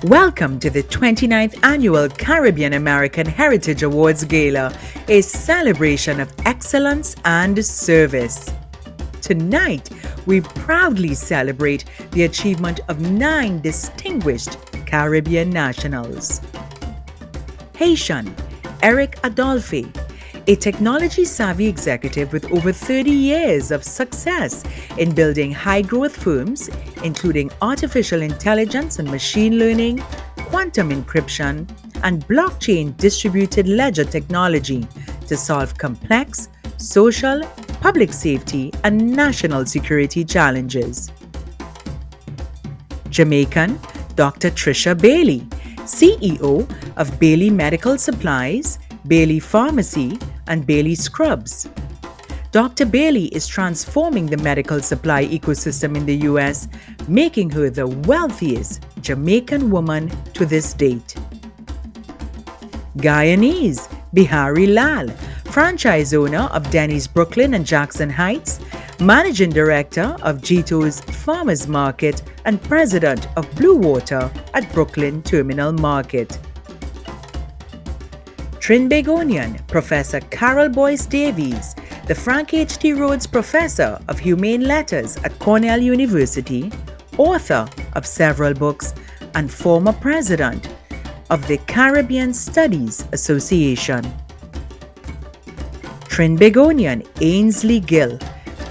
Welcome to the 29th Annual Caribbean American Heritage Awards Gala, a celebration of excellence and service. Tonight, we proudly celebrate the achievement of 9 distinguished Caribbean nationals. Haitian, Eric Adolphe, a technology-savvy executive with over 30 years of success in building high-growth firms, including artificial intelligence and machine learning, quantum encryption, and blockchain distributed ledger technology to solve complex social, public safety, and national security challenges. Jamaican, Dr. Trisha Bailey, CEO of Bailey Medical Supplies, Bailey Pharmacy, and Bailey Scrubs. Dr. Bailey is transforming the medical supply ecosystem in the US, making her the wealthiest Jamaican woman to this date. Guyanese, Bihari Lal, franchise owner of Denny's Brooklyn and Jackson Heights, managing director of Jito's Farmers Market, and president of Blue Water at Brooklyn Terminal Market. Trinbagonian, Professor Carol Boyce Davies, the Frank H.T. Rhodes Professor of Humane Letters at Cornell University, author of several books, and former president of the Caribbean Studies Association. Trinbagonian Ainsley Gill,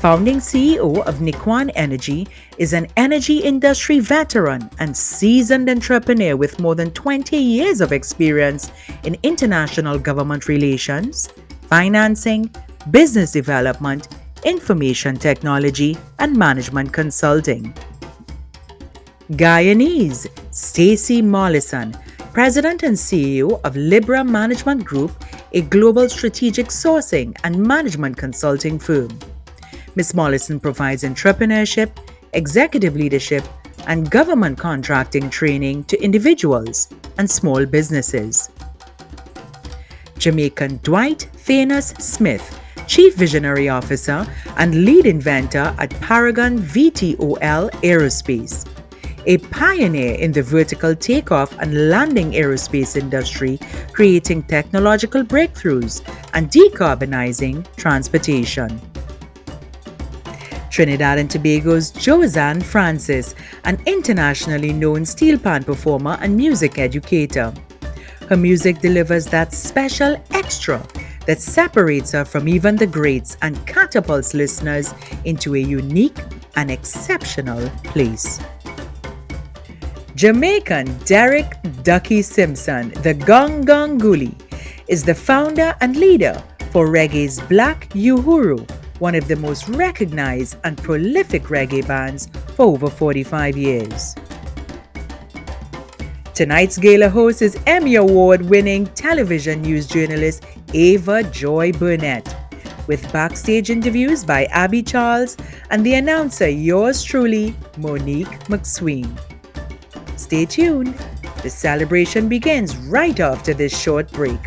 founding CEO of Nikwan Energy, is an energy industry veteran and seasoned entrepreneur with more than 20 years of experience in international government relations, financing, business development, information technology, and management consulting. Guyanese, Stacey Mollison, President and CEO of Libra Management Group, a global strategic sourcing and management consulting firm. Ms. Mollison provides entrepreneurship, executive leadership, and government contracting training to individuals and small businesses. Jamaican Dwight Thanos Smith, Chief Visionary Officer and lead inventor at Paragon VTOL Aerospace, a pioneer in the vertical takeoff and landing aerospace industry, creating technological breakthroughs and decarbonizing transportation. Trinidad and Tobago's Josanne Francis, an internationally known steel pan performer and music educator. Her music delivers that special extra that separates her from even the greats and catapults listeners into a unique and exceptional place. Jamaican Derek Ducky Simpson, the Gong Gong Gully, is the founder and leader for reggae's Black Uhuru, one of the most recognized and prolific reggae bands for over 45 years. Tonight's gala host is Emmy Award-winning television news journalist Ava Joy Burnett, with backstage interviews by Abby Charles and the announcer, yours truly, Monique McSween. Stay tuned. The celebration begins right after this short break.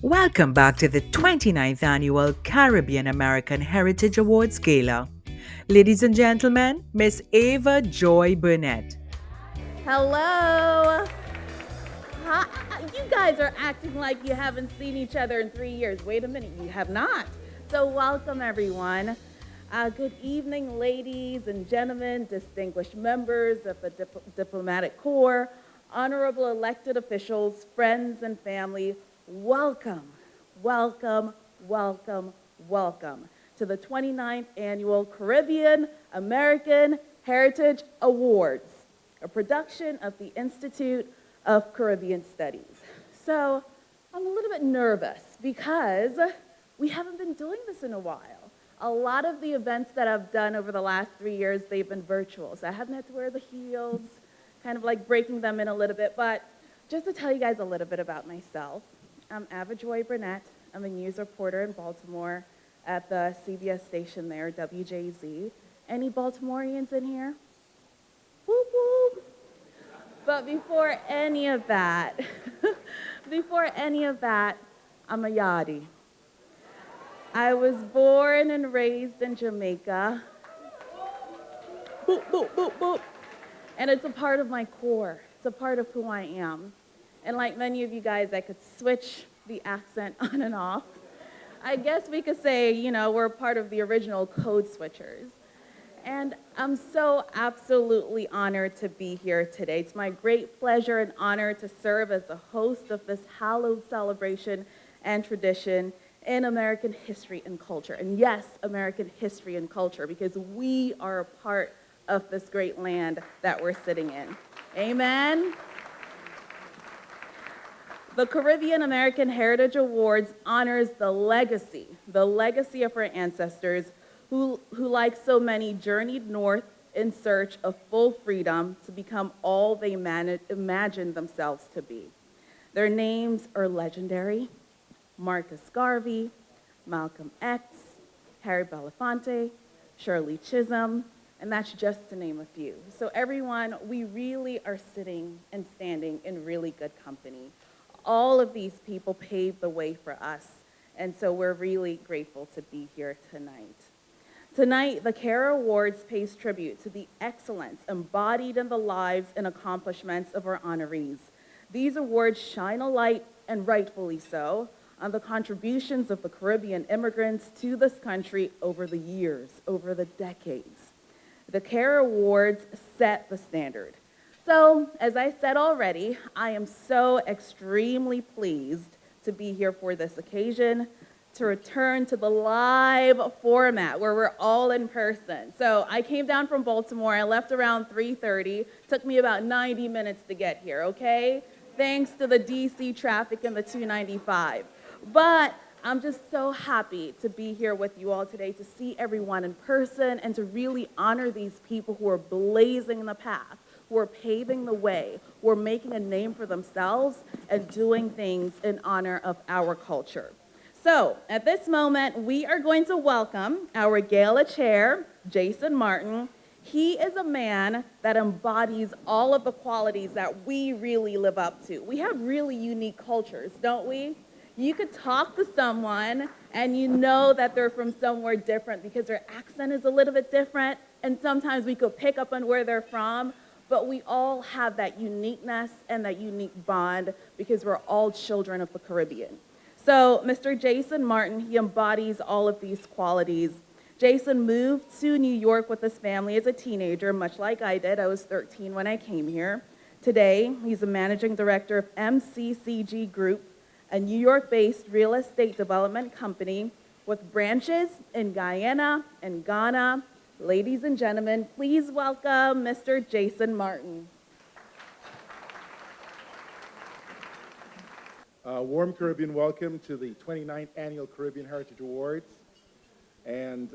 Welcome back to the 29th Annual Caribbean American Heritage Awards Gala. Ladies and gentlemen, Miss Ava Joy Burnett. Hello. Hi. You guys are acting like you haven't seen each other in 3 years. Wait a minute, you have not. So welcome, everyone. Good evening, ladies and gentlemen, distinguished members of the diplomatic corps, honorable elected officials, friends and family. Welcome, welcome, welcome, welcome to the 29th Annual Caribbean American Heritage Awards, a production of the Institute of Caribbean Studies. So I'm a little bit nervous because we haven't been doing this in a while. A lot of the events that I've done over the last 3 years, they've been virtual. So I haven't had to wear the heels, kind of like breaking them in a little bit. But just to tell you guys a little bit about myself, I'm Ava Joy Burnett. I'm a news reporter in Baltimore. at the CBS station there, WJZ. Any Baltimoreans in here? Whoop, whoop. But before any of that, I'm a Yachty. I was born and raised in Jamaica. Boop, boop, boop, boop. And it's a part of my core. It's a part of who I am. And like many of you guys, I could switch the accent on and off. I guess we could say, you know, we're part of the original code switchers. And I'm so absolutely honored to be here today. It's my great pleasure and honor to serve as the host of this hallowed celebration and tradition in American history and culture. And yes, American history and culture, because we are a part of this great land that we're sitting in. Amen. The Caribbean American Heritage Awards honors the legacy of our ancestors who like so many, journeyed north in search of full freedom to become all they imagined themselves to be. Their names are legendary: Marcus Garvey, Malcolm X, Harry Belafonte, Shirley Chisholm, and that's just to name a few. So everyone, we really are sitting and standing in really good company. All of these people paved the way for us, and so we're really grateful to be here tonight. Tonight, the CARAH Awards pays tribute to the excellence embodied in the lives and accomplishments of our honorees. These awards shine a light, and rightfully so, on the contributions of the Caribbean immigrants to this country over the years, over the decades. The CARAH Awards set the standard. So, as I said already, I am so extremely pleased to be here for this occasion, to return to the live format where we're all in person. So I came down from Baltimore, I left around 3:30, took me about 90 minutes to get here, okay? Thanks to the DC traffic and the 295. But I'm just so happy to be here with you all today, to see everyone in person and to really honor these people who are blazing the path, who are paving the way, who are making a name for themselves and doing things in honor of our culture. So, at this moment, we are going to welcome our gala chair, Jason Martin. He is a man that embodies all of the qualities that we really live up to. We have really unique cultures, don't we? You could talk to someone and you know that they're from somewhere different because their accent is a little bit different, and sometimes we could pick up on where they're from, but we all have that uniqueness and that unique bond because we're all children of the Caribbean. So Mr. Jason Martin, he embodies all of these qualities. Jason moved to New York with his family as a teenager, much like I did. I was 13 when I came here. Today, he's a managing director of MCCG Group, a New York-based real estate development company with branches in Guyana and Ghana. Ladies and gentlemen, please welcome Mr. Jason Martin. Warm Caribbean welcome to the 29th Annual Caribbean Heritage Awards. And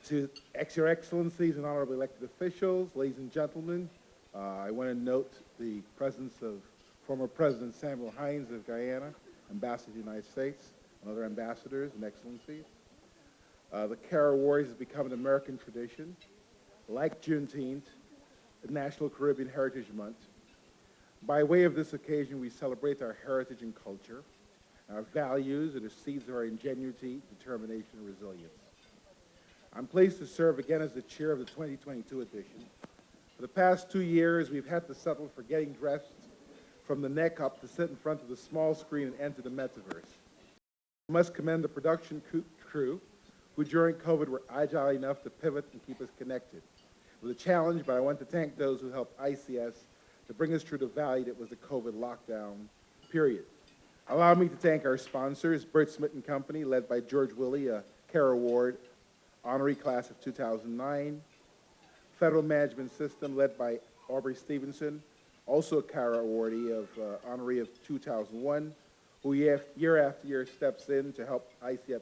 to Your Excellencies and honorable elected officials, ladies and gentlemen, I want to note the presence of former President Samuel Hines of Guyana, Ambassador to the United States, and other ambassadors and excellencies. The CARAH Awards has become an American tradition. Like Juneteenth, National Caribbean Heritage Month, by way of this occasion, we celebrate our heritage and culture, our values, and the seeds of our ingenuity, determination, and resilience. I'm pleased to serve again as the chair of the 2022 edition. For the past 2 years, we've had to settle for getting dressed from the neck up to sit in front of the small screen and enter the metaverse. I must commend the production crew, who during COVID were agile enough to pivot and keep us connected. It was a challenge, but I want to thank those who helped ICS to bring us through the valley that was the COVID lockdown period. Allow me to thank our sponsors, Burt Smith & Company, led by George Willey, a CARAH Award honoree class of 2009. Federal Management System, led by Aubrey Stevenson, also a CARAH awardee of honoree of 2001, who year after year steps in to help ICF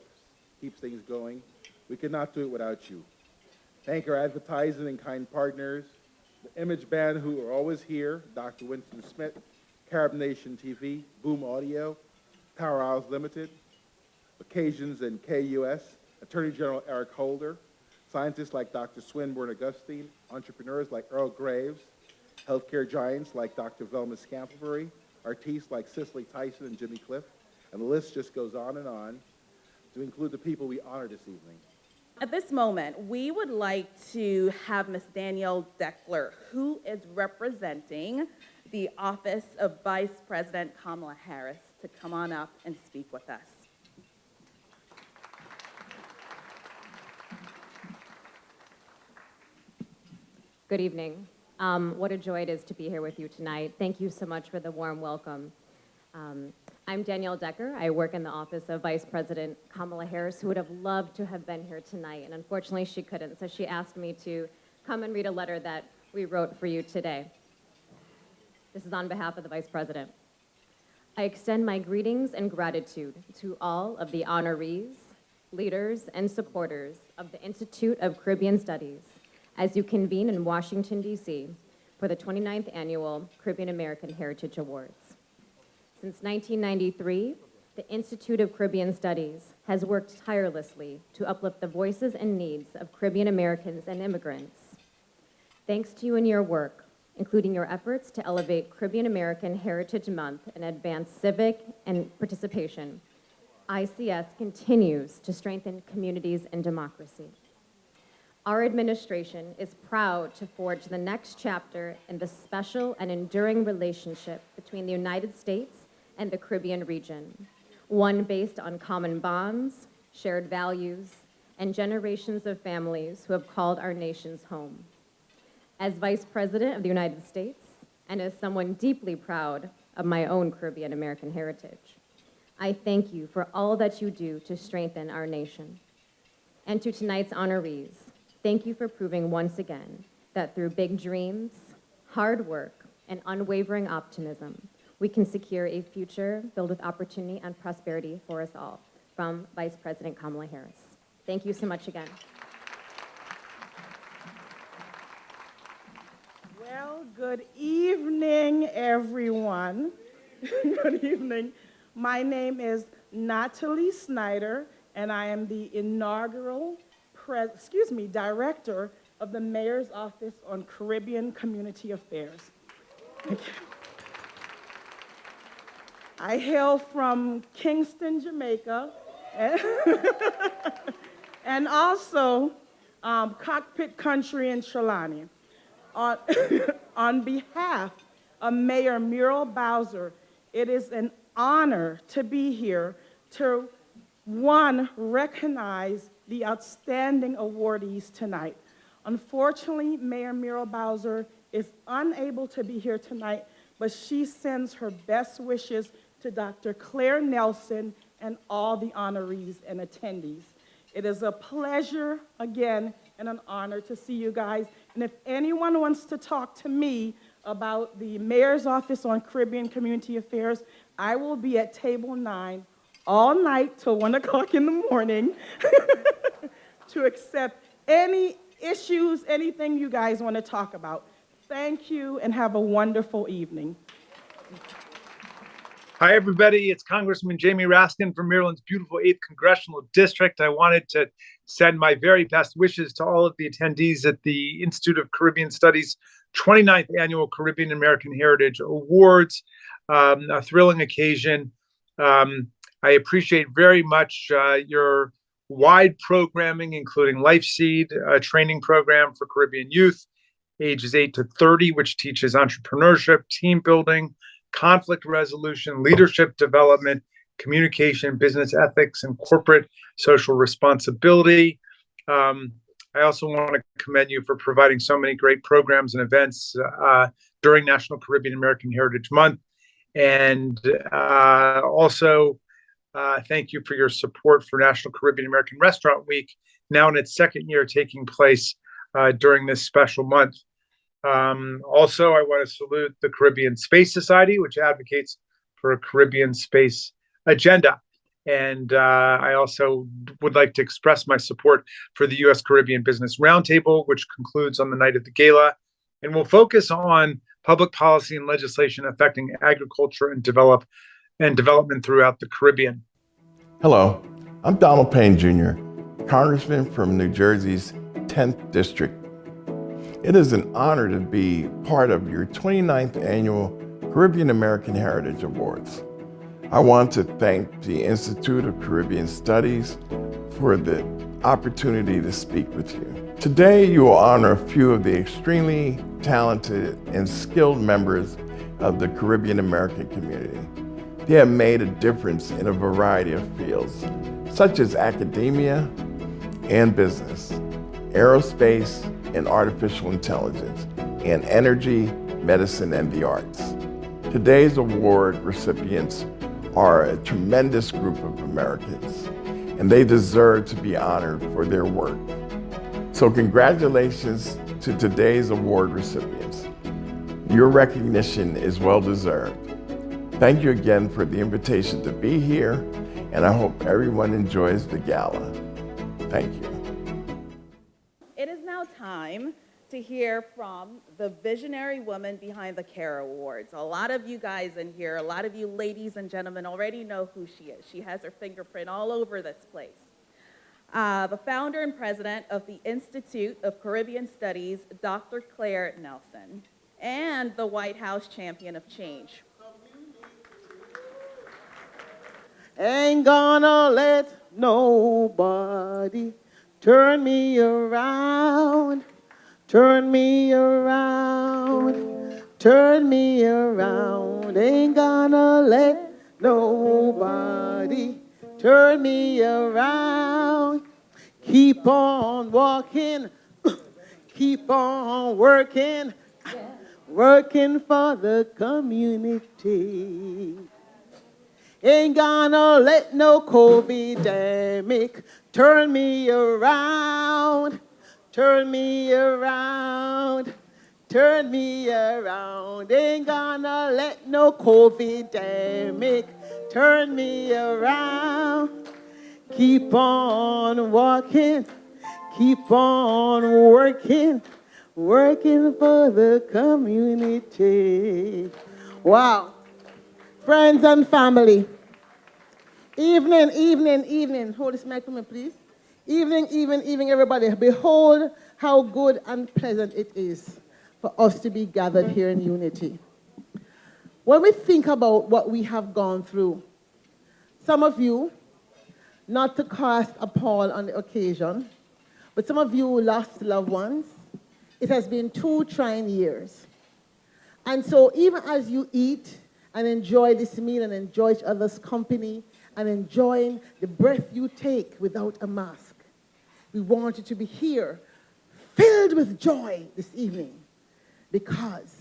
keep things going. We could not do it without you. Thank our advertising and kind partners, the Image Band, who are always here, Dr. Winston Smith, Carib Nation TV, Boom Audio, Power Hours Limited, occasions in KUS, Attorney General Eric Holder, scientists like Dr. Swinburne Augustine, entrepreneurs like Earl Graves, healthcare giants like Dr. Velma Scantlebury, artistes like Cicely Tyson and Jimmy Cliff, and the list just goes on and on, to include the people we honor this evening. At this moment, we would like to have Ms. Danielle Deckler, who is representing the Office of Vice President Kamala Harris, to come on up and speak with us. Good evening. What a joy it is to be here with you tonight. Thank you so much for the warm welcome. I'm Danielle Decker. I work in the Office of Vice President Kamala Harris, who would have loved to have been here tonight, and unfortunately she couldn't, so she asked me to come and read a letter that we wrote for you today. This is on behalf of the Vice President. I extend my greetings and gratitude to all of the honorees, leaders, and supporters of the Institute of Caribbean Studies as you convene in Washington, D.C. for the 29th Annual Caribbean American Heritage Awards. Since 1993, the Institute of Caribbean Studies has worked tirelessly to uplift the voices and needs of Caribbean Americans and immigrants. Thanks to you and your work, including your efforts to elevate Caribbean American Heritage Month and advance civic and participation, ICS continues to strengthen communities and democracy. Our administration is proud to forge the next chapter in the special and enduring relationship between the United States and the Caribbean region, one based on common bonds, shared values, and generations of families who have called our nations home. As Vice President of the United States, and as someone deeply proud of my own Caribbean American heritage, I thank you for all that you do to strengthen our nation. And to tonight's honorees, thank you for proving once again that through big dreams, hard work, and unwavering optimism, we can secure a future filled with opportunity and prosperity for us all. From Vice President Kamala Harris. Thank you so much again. Well, good evening, everyone. Good evening. My name is Natalie Snyder, and I am the inaugural Director of the Mayor's Office on Caribbean Community Affairs. Thank you. I hail from Kingston, Jamaica, and also Cockpit Country in Trelawney. On behalf of Mayor Muriel Bowser, it is an honor to be here to, one, recognize the outstanding awardees tonight. Unfortunately, Mayor Muriel Bowser is unable to be here tonight, but she sends her best wishes to Dr. Claire Nelson and all the honorees and attendees. It is a pleasure, again, and an honor to see you guys. And if anyone wants to talk to me about the Mayor's Office on Caribbean Community Affairs, I will be at table 9 all night till 1 o'clock in the morning to accept any issues, anything you guys want to talk about. Thank you, and have a wonderful evening. Hi, everybody. It's Congressman Jamie Raskin from Maryland's beautiful 8th Congressional District. I wanted to send my very best wishes to all of the attendees at the Institute of Caribbean Studies 29th Annual Caribbean American Heritage Awards, a thrilling occasion. I appreciate very much your wide programming, including Life Seed, a training program for Caribbean youth, ages 8 to 30, which teaches entrepreneurship, team building, conflict resolution, leadership development, communication, business ethics, and corporate social responsibility. I also want to commend you for providing so many great programs and events during National Caribbean American Heritage Month. And also thank you for your support for National Caribbean American Restaurant Week, now in its second year taking place during this special month. Also, I want to salute the Caribbean Space Society, which advocates for a Caribbean space agenda. And I also would like to express my support for the U.S. Caribbean Business Roundtable, which concludes on the night of the gala, and will focus on public policy and legislation affecting agriculture and development throughout the Caribbean. Hello, I'm Donald Payne Jr., Congressman from New Jersey's 10th District. It is an honor to be part of your 29th Annual Caribbean American Heritage Awards. I want to thank the Institute of Caribbean Studies for the opportunity to speak with you. Today, you will honor a few of the extremely talented and skilled members of the Caribbean American community. They have made a difference in a variety of fields, such as academia and business, aerospace and artificial intelligence, and energy, medicine, and the arts. Today's award recipients are a tremendous group of Americans, and they deserve to be honored for their work. So congratulations to today's award recipients. Your recognition is well deserved. Thank you again for the invitation to be here, and I hope everyone enjoys the gala. Thank you. It is now time to hear from the visionary woman behind the CARAH Awards. A lot of you guys in here, a lot of you ladies and gentlemen already know who she is. She has her fingerprint all over this place. The founder and president of the Institute of Caribbean Studies, Dr. Claire Nelson, and the White House Champion of Change. Ain't gonna let nobody turn me around, turn me around, turn me around. Ain't gonna let nobody turn me around. Keep on walking, keep on working, working for the community. Ain't gonna let no COVID-demic turn me around, turn me around, turn me around. Ain't gonna let no COVID-demic turn me around. Keep on walking, keep on working, working for the community. Wow. Friends and family, evening, evening, evening. Hold this mic for me, please. Evening, evening, everybody. Behold how good and pleasant it is for us to be gathered here in unity. When we think about what we have gone through, some of you, not to cast a pall on the occasion, but some of you lost loved ones. It has been 2 trying years. And so even as you eat and enjoy this meal and enjoy each other's company and enjoying the breath you take without a mask, we want you to be here filled with joy this evening because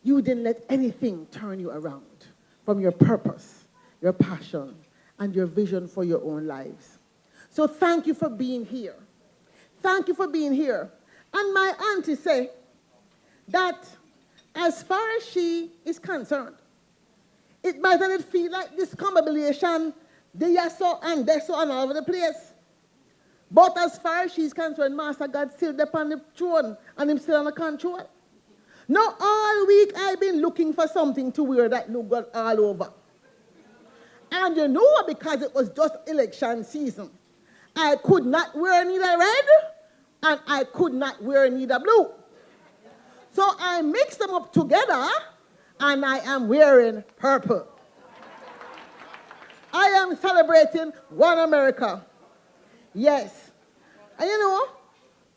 you didn't let anything turn you around from your purpose, your passion, and your vision for your own lives. So thank you for being here. Thank you for being here. And my auntie say that as far as she is concerned, it might not feel like this combination, they are so and they're so all over the place. But as far as she's concerned, Master God still upon the throne and him still under control. Now all week I've been looking for something to wear that look good all over. And you know, because it was just election season, I could not wear neither red and I could not wear neither blue. So I mixed them up together, and I am wearing purple. I am celebrating One America. Yes. And you know,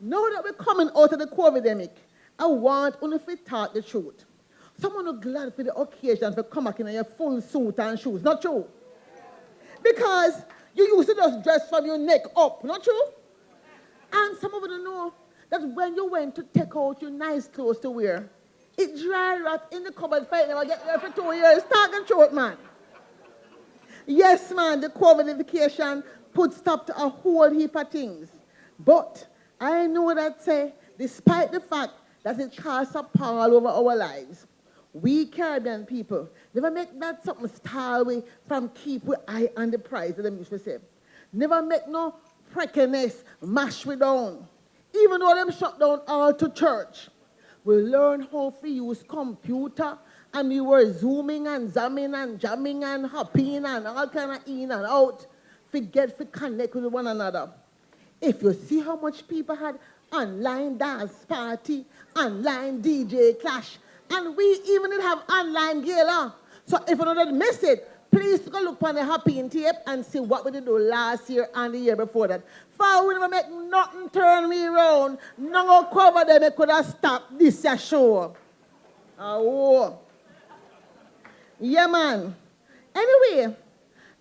now that we're coming out of the COVID-demic, I want only to talk the truth. Someone is glad for the occasion to come back in your full suit and shoes. Not true? Because you used to just dress from your neck up. Not true? And some of you don't know that when you went to take out your nice clothes to wear, it dry rot in the cupboard for it never get there for 2 years. Talking short, man. Yes, man, the COVID vacation put stop to a whole heap of things. But I know that, say, despite the fact that it casts a pall over our lives, we Caribbean people never make that something style away from keep with eye on the prize, that them used to say. Never make no preckiness mash we down. Even though them shut down all to church, we learn how to use computer, and we were zooming and zamming and jamming and hopping and all kind of in and out forget to connect with one another. If you see how much people had online dance party, online DJ clash, and we even did have online gala. So if you don't miss it, please go look on the happy in tape and see what we did do last year and the year before that. For we never make nothing turn me around. No cover them, it could have stopped this show. Oh. Yeah, man. Anyway,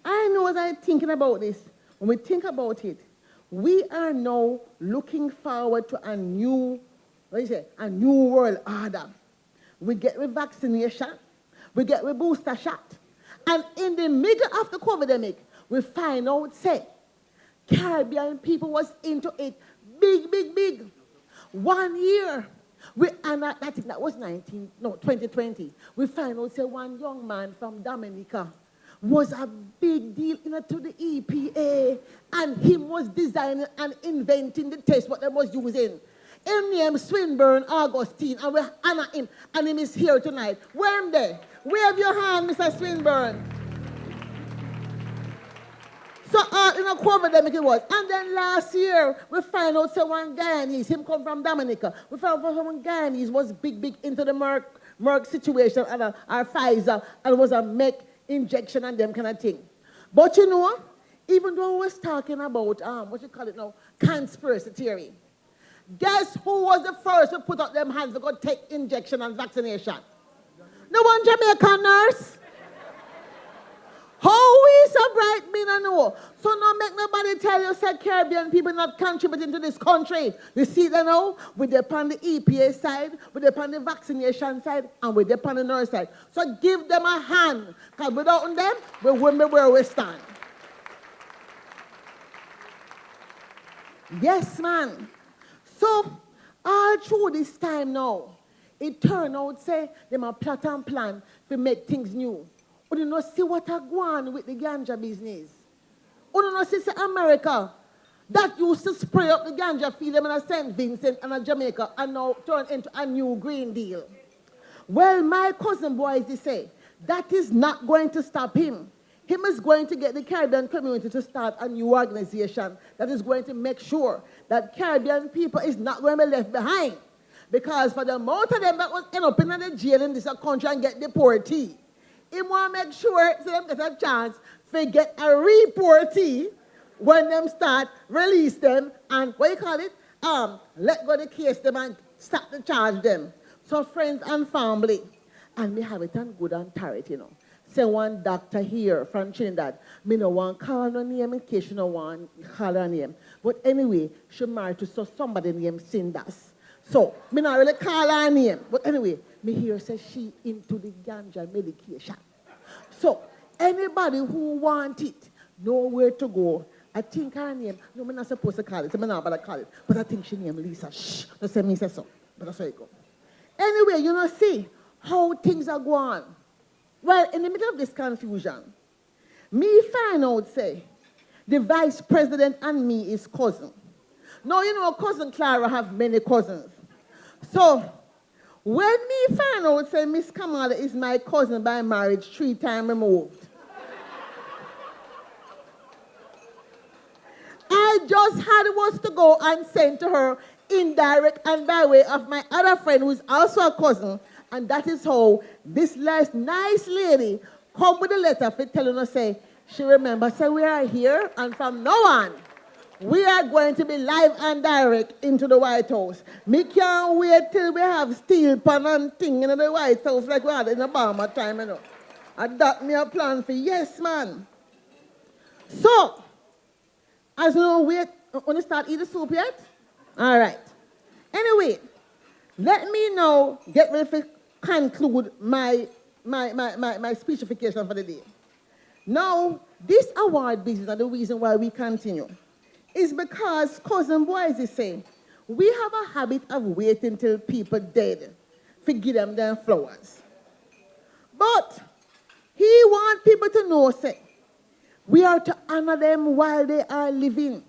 I know as I'm thinking about this, when we think about it, we are now looking forward to a new world order. We get the vaccination, we get the booster shot, and in the middle of the COVID-19, we find out, say, Caribbean people was into it big. 1 year. I think that was 2020. We find out, say, one young man from Dominica was a big deal to the EPA, and him was designing and inventing the test what they was using. Him named Swinburne Augustine, and we honor him, and him is here tonight. Where am they? Wave your hand, Mr. Swinburne. So in a COVID it was. And then last year, we find out someone Guyanese, him come from Dominica. We found out someone Guyanese was big into the Merck situation and our Pfizer, and was a Merck injection and them kind of thing. But you know, even though we was talking about, conspiracy theory, guess who was the first to put up them hands to go take injection and vaccination? The one Jamaican nurse. How we so bright, me no know. So no make nobody tell you say Caribbean people not contributing to this country. You see that now? We're there on the EPA side, we're there on the vaccination side, and we're there on the nurse side. So give them a hand, because without them, we wouldn't be where we stand. Yes, man. So all through this time now, it turned out, say, them a plot and plan to make things new. We do not see what are going on with the ganja business. We do not see America that used to spray up the ganja field them in a St. Vincent and a Jamaica and now turn into a new Green Deal. Well, my cousin boys, they say, that is not going to stop him. He is going to get the Caribbean community to start a new organization that is going to make sure that Caribbean people is not going to be left behind. Because for the amount of them that was end up in the jail in this country and get deported, he want to make sure so them get a chance to get a reportee when them start, release them, and let go the case them and start to charge them. So friends and family, and me have it on good and tarot, Say one doctor here from Trinidad, me no want call no name in case you no want call her name. But anyway, she married to somebody named Cindas. So, me not really call her name. But anyway, me hear say she into the ganja medication. So, anybody who want it, know where to go. I think her name, no, I'm not supposed to call it, I'm not about to call it, but I think she named Lisa. Shh, don't say me say so, but that's how it go. Anyway, you know, see how things are going. Well, in the middle of this confusion, me find out, say, the vice president and me is cousin. Now, you know, cousin Clara have many cousins. So, when me find out, say, Miss Kamala is my cousin by marriage 3 times removed, I just had was to go and send to her indirect and by way of my other friend who is also a cousin, and that is how this last nice lady come with a letter for telling us, say, she remembers, say, we are here, and from now on, we are going to be live and direct into the White House. Me can't wait till we have steel pan and thing in the White House like we had in Obama time, you know. And that me a plan for, yes, man. So, as you know, wait, want to start eating soup yet? All right. Anyway, let me now get ready to conclude my speechification for the day. Now, this award business and the reason why we continue is because cousin boys is saying we have a habit of waiting till people dead to give them their flowers. But he wants people to know, say, we are to honor them while they are living.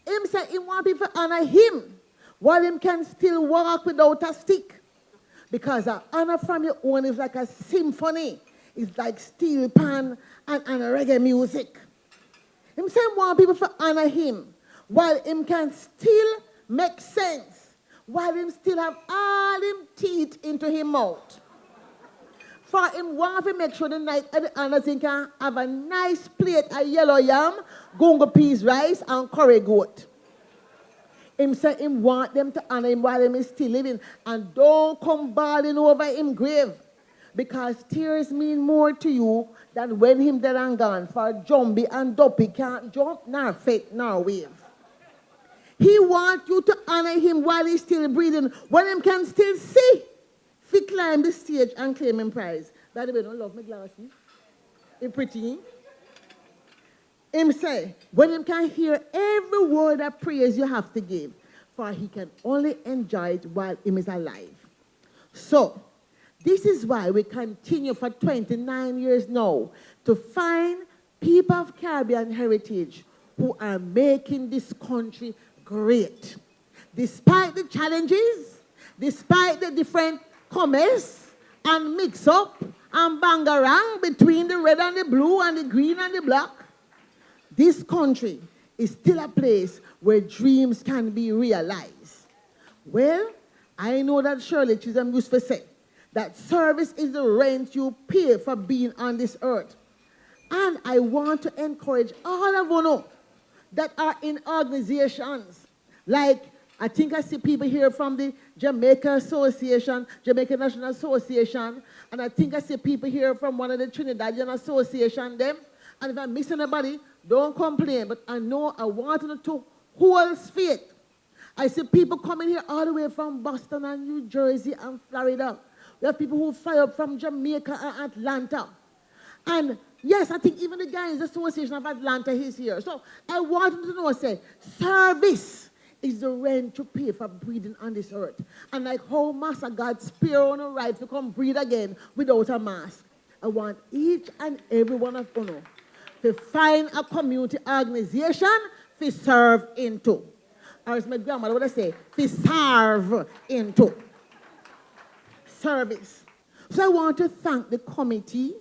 Him say he wants people to honor him while him can still walk without a stick. Because honor from your own is like a symphony. It's like steel pan and reggae music. Him say him want people to honor him while him can still make sense, while him still have all him teeth into him mouth. For him want to make sure the night at the honors him can have a nice plate of yellow yam, gungo peas rice, and curry goat. Him say him want them to honor him while him is still living, and don't come bawling over him grave, because tears mean more to you than when him dead and gone. For Jumbie and Duppy can't jump, nor fit, nor wave. He want you to honor him while he's still breathing, when him can still see. He climb the stage and claim him prize. By the way, don't love my glasses. It's pretty. Him say, when him can hear every word of praise you have to give, for he can only enjoy it while him is alive. So, this is why we continue for 29 years now to find people of Caribbean heritage who are making this country great. Despite the challenges, despite the different comments and mix up and bangarang between the red and the blue and the green and the black, this country is still a place where dreams can be realized. Well, I know that Shirley Chisholm used to say that service is the rent you pay for being on this earth. And I want to encourage all of you that are in organizations like, I think I see people here from the Jamaica Association, Jamaica National Association, and I think I see people here from one of the Trinidadian Association, them. And if I'm missing anybody, don't complain, but I know I want you to hold faith. I see people coming here all the way from Boston and New Jersey and Florida. We have people who fly up from Jamaica and Atlanta. And yes, I think even the Guys Association of Atlanta is here. So I want you to know, say, service is the rent to pay for breathing on this earth. And like how Master God spare on the right to come breathe again without a mask, I want each and every one of you to find a community organization to serve into. Or as my grandmother would say, to serve into. Service. So I want to thank the committee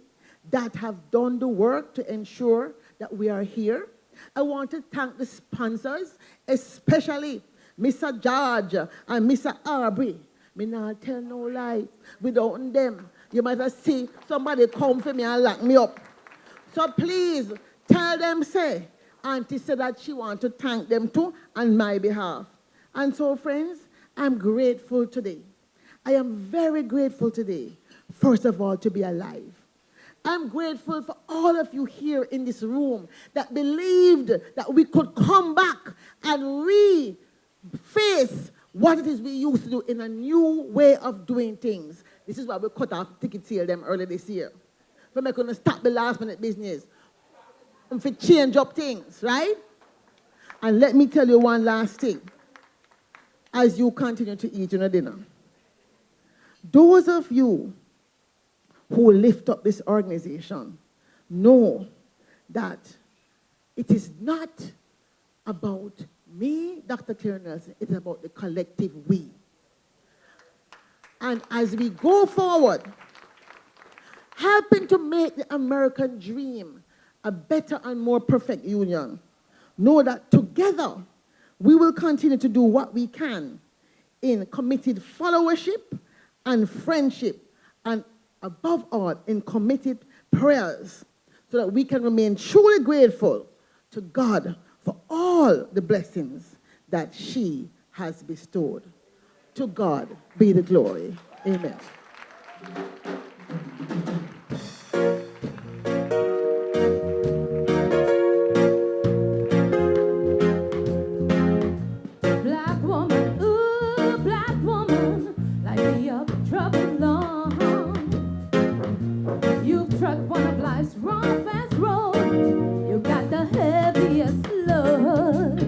that have done the work to ensure that we are here. I want to thank the sponsors, especially Mr. George and Mr. Aubrey. Me not tell no lie. Without them, you might have seen somebody come for me and lock me up. So please tell them, say, Auntie said that she wants to thank them too on my behalf. And so, friends, I'm grateful today. I am very grateful today, first of all, to be alive. I'm grateful for all of you here in this room that believed that we could come back and re-face what it is we used to do in a new way of doing things. This is why we cut off ticket sale them early this year. We're going to stop the last minute business. And to change up things, right? And let me tell you one last thing. As you continue to eat your dinner, those of you who lift up this organization know that it is not about me, Dr. Claire Nelson, it's about the collective we. And as we go forward, helping to make the American dream a better and more perfect union, know that together we will continue to do what we can in committed followership and friendship, and above all, in committed prayers, so that we can remain truly grateful to God for all the blessings that she has bestowed. To God be the glory. Amen. Black woman, ooh, black woman, light me up in trouble, Lord. You've trod one of life's roughest road. You got the heaviest load.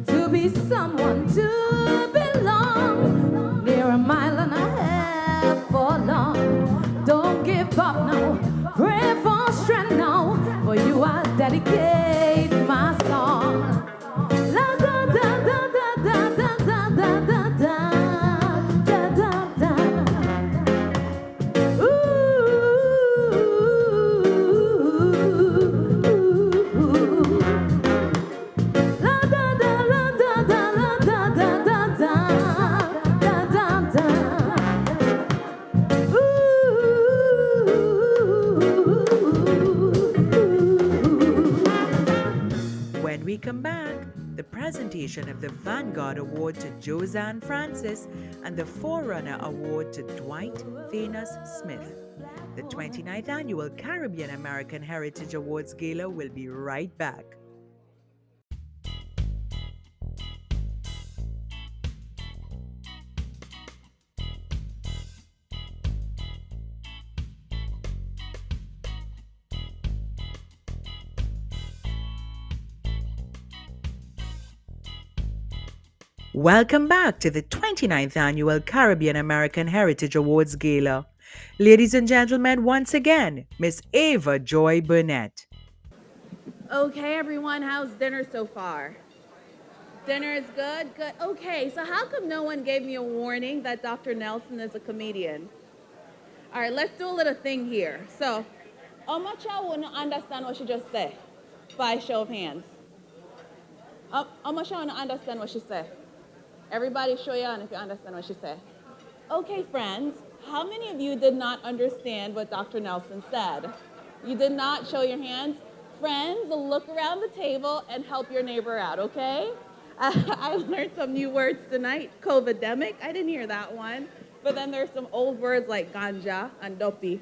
To be someone to belong, near a mile and a half for long. Don't give up now, pray for strength now, for you I dedicate my song. La da da da da da da da da da da da da. Ooh, presentation of the Vanguard Award to Josanne Francis and the Forerunner Award to Dwight Thanos Smith. The 29th Annual Caribbean American Heritage Awards Gala will be right back. Welcome back to the 29th Annual Caribbean American Heritage Awards Gala. Ladies and gentlemen, once again, Miss Ava Joy Burnett. Okay, everyone, how's dinner so far? Dinner is good? Good. Okay, so how come no one gave me a warning that Dr. Nelson is a comedian? All right, let's do a little thing here. So, how much y'all wouldn't understand what she just said? By show of hands. How much y'all wouldn't understand what she said? Everybody show your hand if you understand what she said. Okay, friends, how many of you did not understand what Dr. Nelson said? You did not show your hands? Friends, look around the table and help your neighbor out, okay? I learned some new words tonight. COVIDemic, I didn't hear that one. But then there's some old words like ganja and dopi.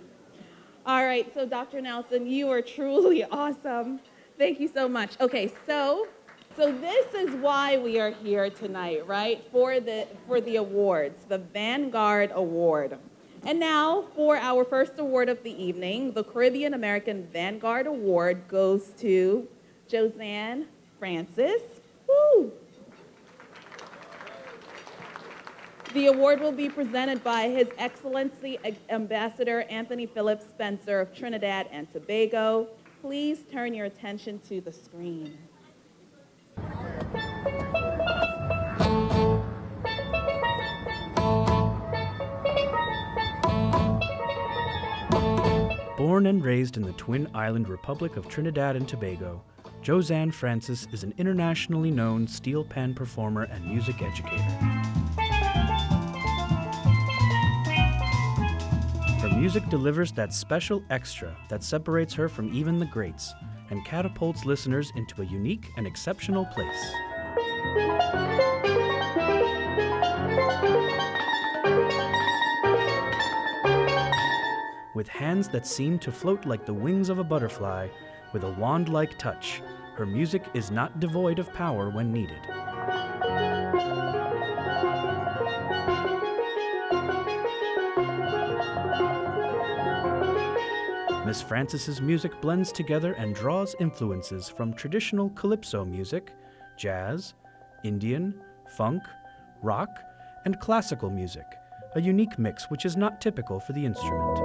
All right, so Dr. Nelson, you are truly awesome. Thank you so much. Okay, so this is why we are here tonight, right? For the awards, the Vanguard Award. And now for our first award of the evening, the Caribbean American Vanguard Award goes to Josanne Francis. Woo! The award will be presented by His Excellency Ambassador Anthony Philip Spencer of Trinidad and Tobago. Please turn your attention to the screen. Born and raised in the Twin Island Republic of Trinidad and Tobago, Josanne Francis is an internationally known steel pan performer and music educator. Her music delivers that special extra that separates her from even the greats and catapults listeners into a unique and exceptional place. With hands that seem to float like the wings of a butterfly, with a wand-like touch, her music is not devoid of power when needed. Miss Francis's music blends together and draws influences from traditional calypso music, jazz, Indian, funk, rock, and classical music, a unique mix which is not typical for the instrument.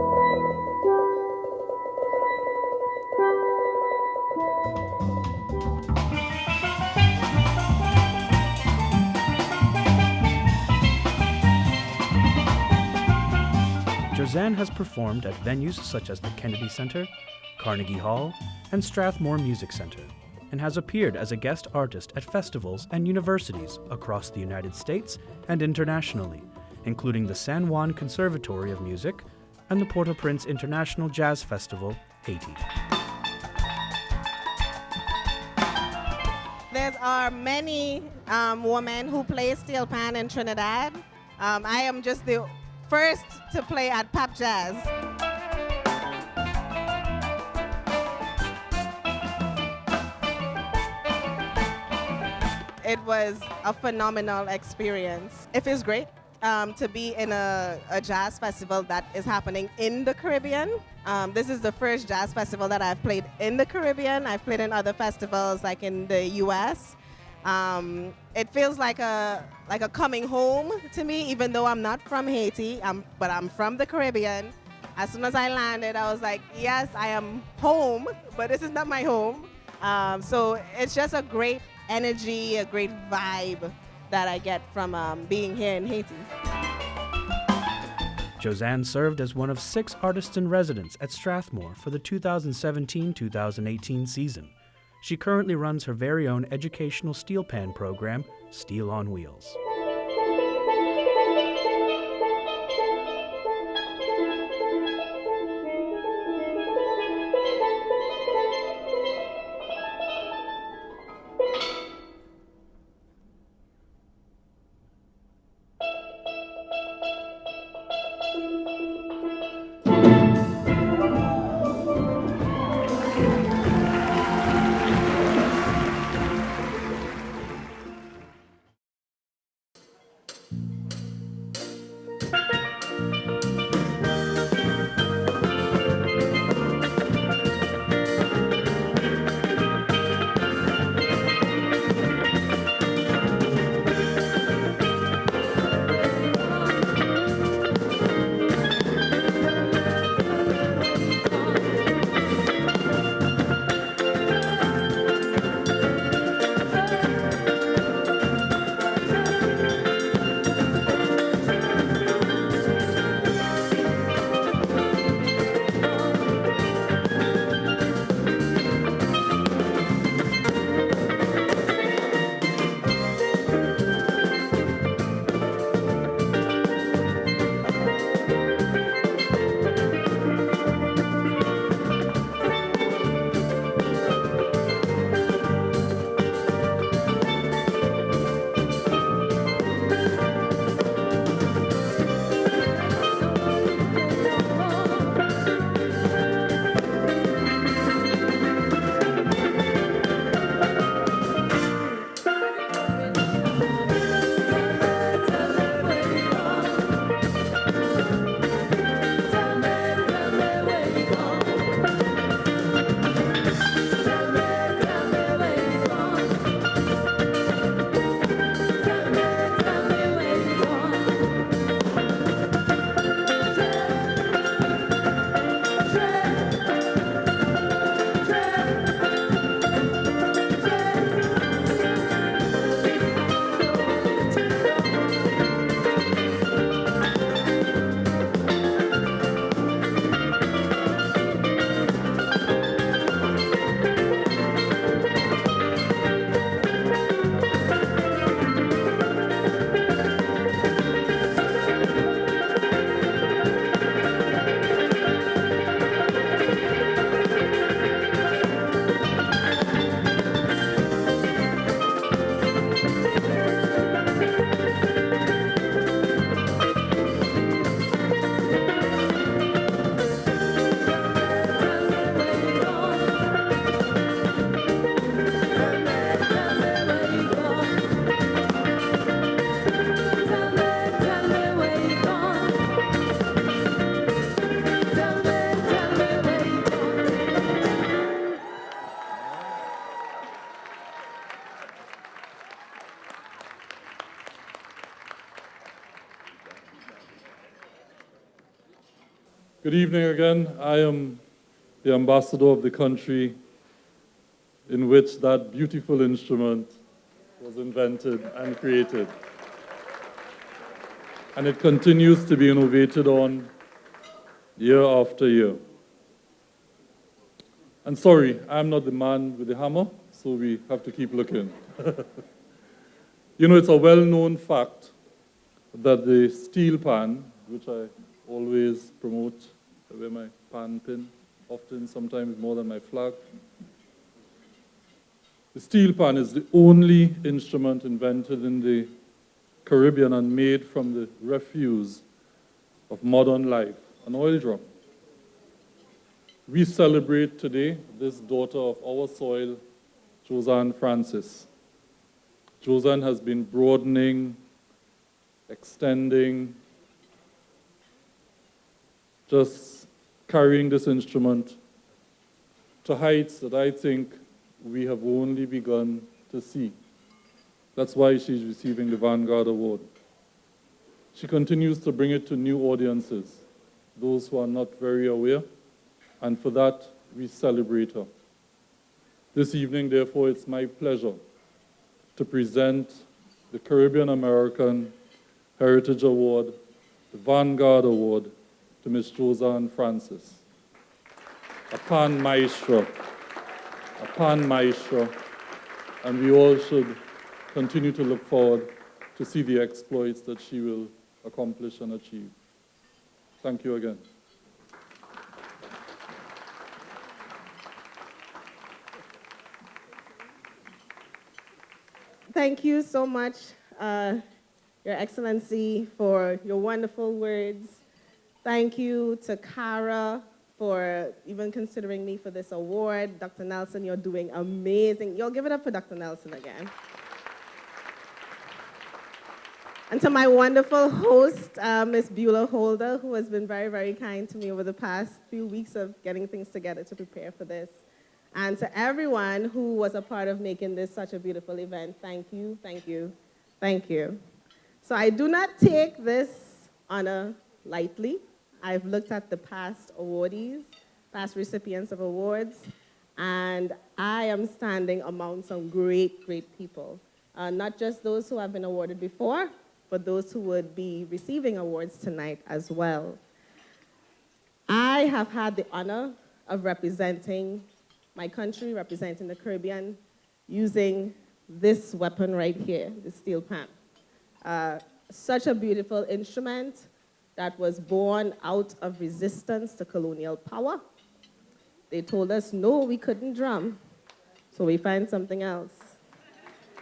Josanne has performed at venues such as the Kennedy Center, Carnegie Hall, and Strathmore Music Center, and has appeared as a guest artist at festivals and universities across the United States and internationally, including the San Juan Conservatory of Music and the Port-au-Prince International Jazz Festival, Haiti. There are many women who play steel pan in Trinidad. I am just the first to play at Pop Jazz. It was a phenomenal experience. It feels great to be in a jazz festival that is happening in the Caribbean. This is the first jazz festival that I've played in the Caribbean. I've played in other festivals like in the US. It feels like a coming home to me, even though I'm not from Haiti, but I'm from the Caribbean. As soon as I landed, I was like, yes, I am home, but this is not my home. So it's just a great energy, a great vibe that I get from being here in Haiti. Josanne served as one of 6 artists in residence at Strathmore for the 2017-2018 season. She currently runs her very own educational steel pan program, Steel on Wheels. Good evening again. I am the ambassador of the country in which that beautiful instrument was invented and created. And it continues to be innovated on year after year. And sorry, I'm not the man with the hammer, so we have to keep looking. You know, it's a well-known fact that the steel pan, which I always promote, I wear my pan pin, often, sometimes more than my flag. The steel pan is the only instrument invented in the Caribbean and made from the refuse of modern life, an oil drum. We celebrate today this daughter of our soil, Josanne Francis. Josanne has been broadening, extending, just carrying this instrument to heights that I think we have only begun to see. That's why she's receiving the Vanguard Award. She continues to bring it to new audiences, those who are not very aware, and for that, we celebrate her. This evening, therefore, it's my pleasure to present the Caribbean American Heritage Award, the Vanguard Award, to Ms. Josanne Francis, a pan maestro, and we all should continue to look forward to see the exploits that she will accomplish and achieve. Thank you again. Thank you so much, Your Excellency, for your wonderful words. Thank you to Carah for even considering me for this award. Dr. Nelson, you're doing amazing. Y'all give it up for Dr. Nelson again. And to my wonderful host, Ms. Beulah Holder, who has been very, very kind to me over the past few weeks of getting things together to prepare for this. And to everyone who was a part of making this such a beautiful event, thank you, thank you, thank you. So I do not take this honor lightly. I've looked at the past awardees, past recipients of awards, and I am standing among some great, great people. Not just those who have been awarded before, but those who would be receiving awards tonight as well. I have had the honor of representing my country, representing the Caribbean, using this weapon right here, the steel pan. Such a beautiful instrument that was born out of resistance to colonial power. They told us, no, we couldn't drum, so we find something else.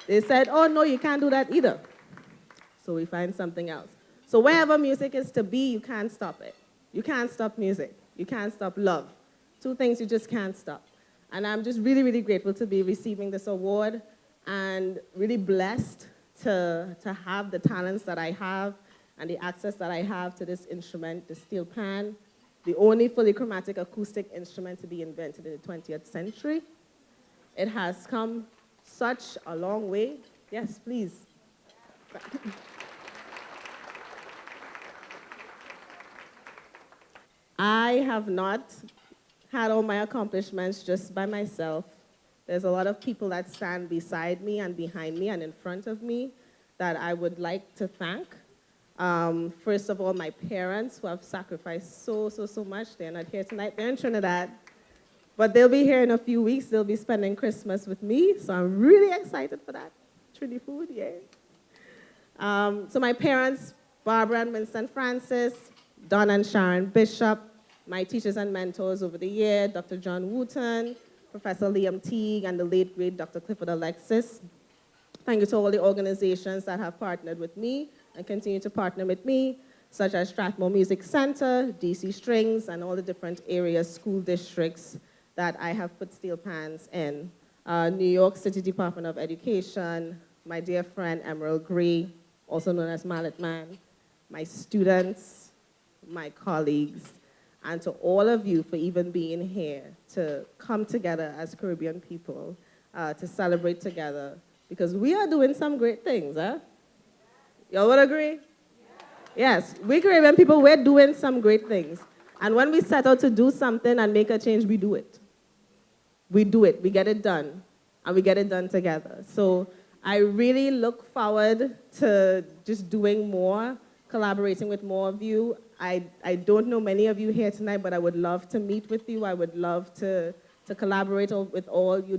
They said, oh, no, you can't do that either, so we find something else. So wherever music is to be, you can't stop it. You can't stop music. You can't stop love. Two things you just can't stop. And I'm just really, really grateful to be receiving this award and really blessed to have the talents that I have and the access that I have to this instrument, the steel pan, the only fully chromatic acoustic instrument to be invented in the 20th century. It has come such a long way. Yes, please. I have not had all my accomplishments just by myself. There's a lot of people that stand beside me and behind me and in front of me that I would like to thank. First of all, my parents who have sacrificed so much. They're not here tonight, they're in Trinidad. But they'll be here in a few weeks. They'll be spending Christmas with me, so I'm really excited for that. Trinity food, yay. So my parents, Barbara and Winston Francis, Don and Sharon Bishop, my teachers and mentors over the year, Dr. John Wooten, Professor Liam Teague, and the late great Dr. Clifford Alexis. Thank you to all the organizations that have partnered with me and continue to partner with me, such as Strathmore Music Center, DC Strings, and all the different areas, school districts that I have put steel pans in. New York City Department of Education, my dear friend Emerald Gray, also known as Mallet Man, my students, my colleagues, and to all of you for even being here to come together as Caribbean people to celebrate together, because we are doing some great things, huh? Y'all would agree? Yes, we Caribbean people, we're doing some great things. And when we set out to do something and make a change, we do it. We get it done, and we get it done together. So I really look forward to just doing more, collaborating with more of you. I don't know many of you here tonight, but I would love to meet with you. I would love to collaborate with all you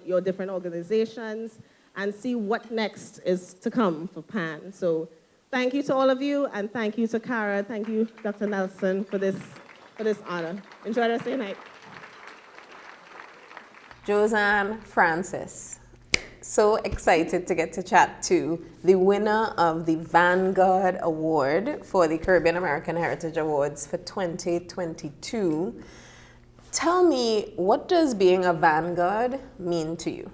your different organizations and see what next is to come for PAN. So thank you to all of you, and thank you to Carah. Thank you, Dr. Nelson, for this honor. Enjoy the rest of your night. Josanne Francis. So excited to get to chat to the winner of the Vanguard Award for the Caribbean American Heritage Awards for 2022. Tell me, what does being a Vanguard mean to you?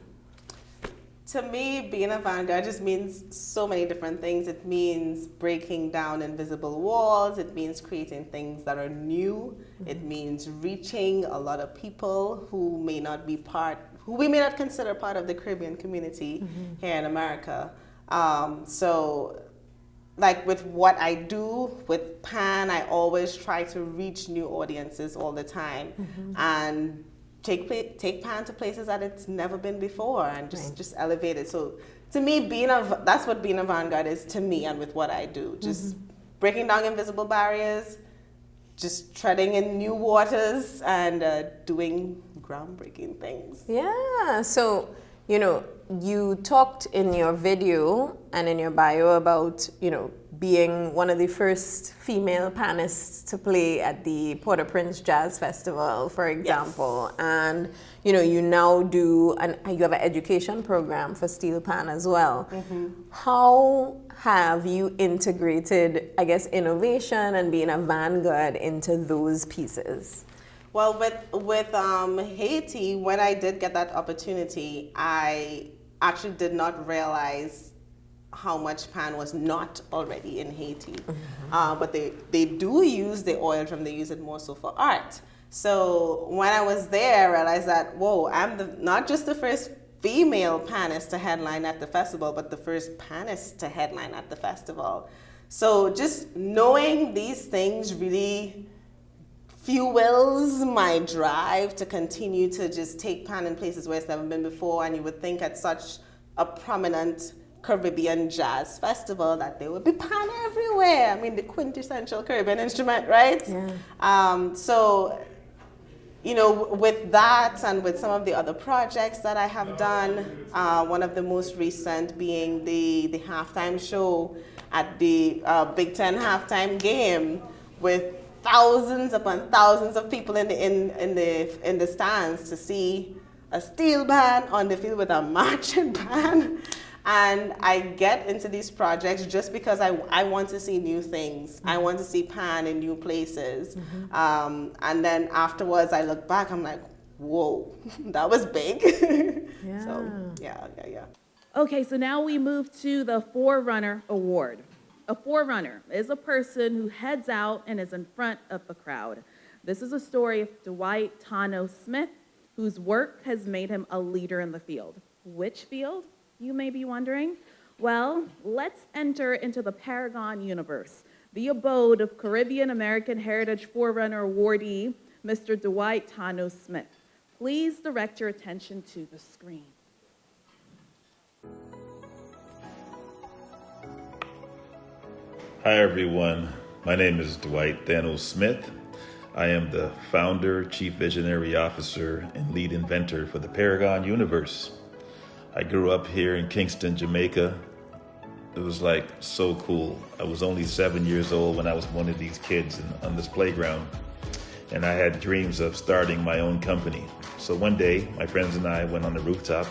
To me, being a Vanguard just means so many different things. It means breaking down invisible walls. It means creating things that are new. It means reaching a lot of people who may not be who we may not consider part of the Caribbean community here in America. So, like with what I do with PAN, I always try to reach new audiences all the time and take PAN to places that it's never been before and just elevate it. So to me, that's what being a Vanguard is to me, and with what I do. Just breaking down invisible barriers, just treading in new waters, and doing groundbreaking things. Yeah, so, you talked in your video and in your bio about, being one of the first female panists to play at the Port-au-Prince Jazz Festival, for example. Yes. And, you now you have an education program for steel pan as well. How have you integrated, I guess, innovation and being a vanguard into those pieces? Well, with Haiti, when I did get that opportunity, I actually did not realize how much pan was not already in Haiti. But they do use the oil drum, they use it more so for art. So when I was there, I realized that, whoa, I'm not just the first female panist to headline at the festival, but the first panist to headline at the festival. So just knowing these things really fuels my drive to continue to just take pan in places where it's never been before. And you would think at such a prominent Caribbean jazz festival that there would be pan everywhere. I mean, the quintessential Caribbean instrument, right? Yeah. So, with that and with some of the other projects that I have done, one of the most recent being the halftime show at the Big Ten halftime game with thousands upon thousands of people in the stands to see a steel band on the field with a marching band. And I get into these projects just because I want to see new things. I want to see pan in new places. And then afterwards I look back, I'm like, whoa, that was big. Yeah. So, yeah. Okay, so now we move to the Forerunner Award. A forerunner is a person who heads out and is in front of the crowd. This is a story of Dwight Tano Smith, whose work has made him a leader in the field. Which field, you may be wondering? Well, let's enter into the Paragon universe, the abode of Caribbean American Heritage Forerunner awardee, Mr. Dwight Tano Smith. Please direct your attention to the screen. Hi everyone, my name is Dwight Thanos Smith. I am the founder, chief visionary officer, and lead inventor for the Paragon universe. I grew up here in Kingston, Jamaica. It was like so cool. I was only 7 years old when I was one of these kids on this playground. And I had dreams of starting my own company. So one day, my friends and I went on the rooftop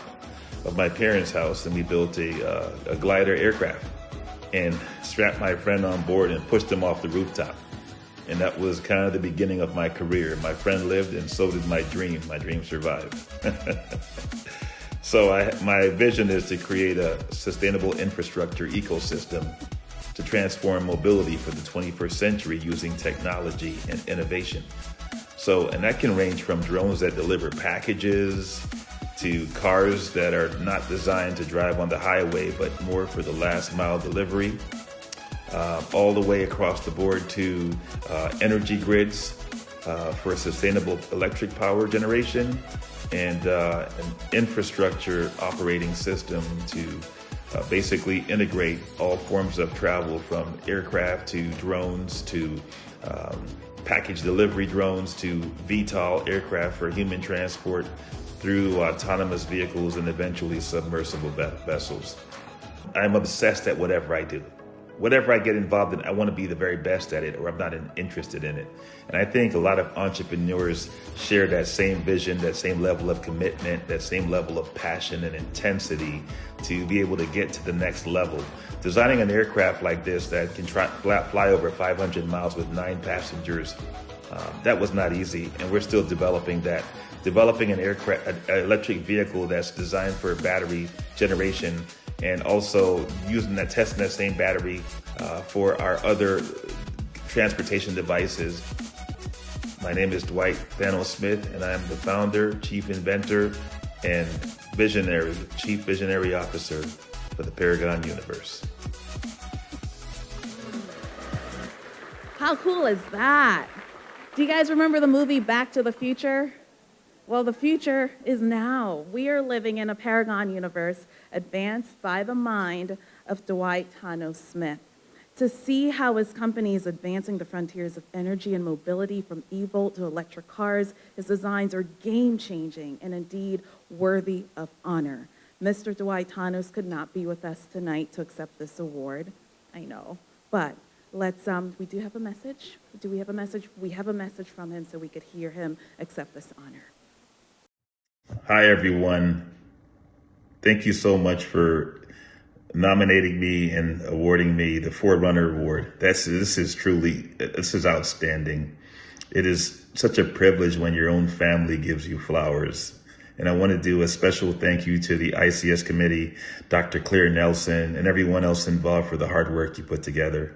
of my parents' house and we built a glider aircraft and strapped my friend on board and pushed him off the rooftop. And that was kind of the beginning of my career. My friend lived and so did my dream. My dream survived. So my vision is to create a sustainable infrastructure ecosystem to transform mobility for the 21st century using technology and innovation. And that can range from drones that deliver packages to cars that are not designed to drive on the highway, but more for the last mile delivery. all the way across the board to energy grids for sustainable electric power generation, and an infrastructure operating system to basically integrate all forms of travel, from aircraft to drones to package delivery drones to VTOL aircraft for human transport, through autonomous vehicles and eventually submersible vessels. I'm obsessed at whatever I do. Whatever I get involved in, I want to be the very best at it, or I'm not interested in it. And I think a lot of entrepreneurs share that same vision, that same level of commitment, that same level of passion and intensity to be able to get to the next level. Designing an aircraft like this that can fly over 500 miles with 9 passengers, that was not easy, and we're still developing that. Developing an electric vehicle that's designed for battery generation, and also testing that same battery for our other transportation devices. My name is Dwight Thanos Smith, and I am the founder, chief inventor, and chief visionary officer for the Paragon universe. How cool is that? Do you guys remember the movie Back to the Future? Well, the future is now. We are living in a Paragon universe advanced by the mind of Dwight Thanos Smith. To see how his company is advancing the frontiers of energy and mobility, from e-volt to electric cars, his designs are game-changing and indeed worthy of honor. Mr. Dwight Thanos could not be with us tonight to accept this award. I know, but we do have a message. Do we have a message? We have a message from him so we could hear him accept this honor. Hi, everyone. Thank you so much for nominating me and awarding me the Forerunner Award. This is outstanding. It is such a privilege when your own family gives you flowers. And I want to do a special thank you to the ICS committee, Dr. Claire Nelson, and everyone else involved for the hard work you put together.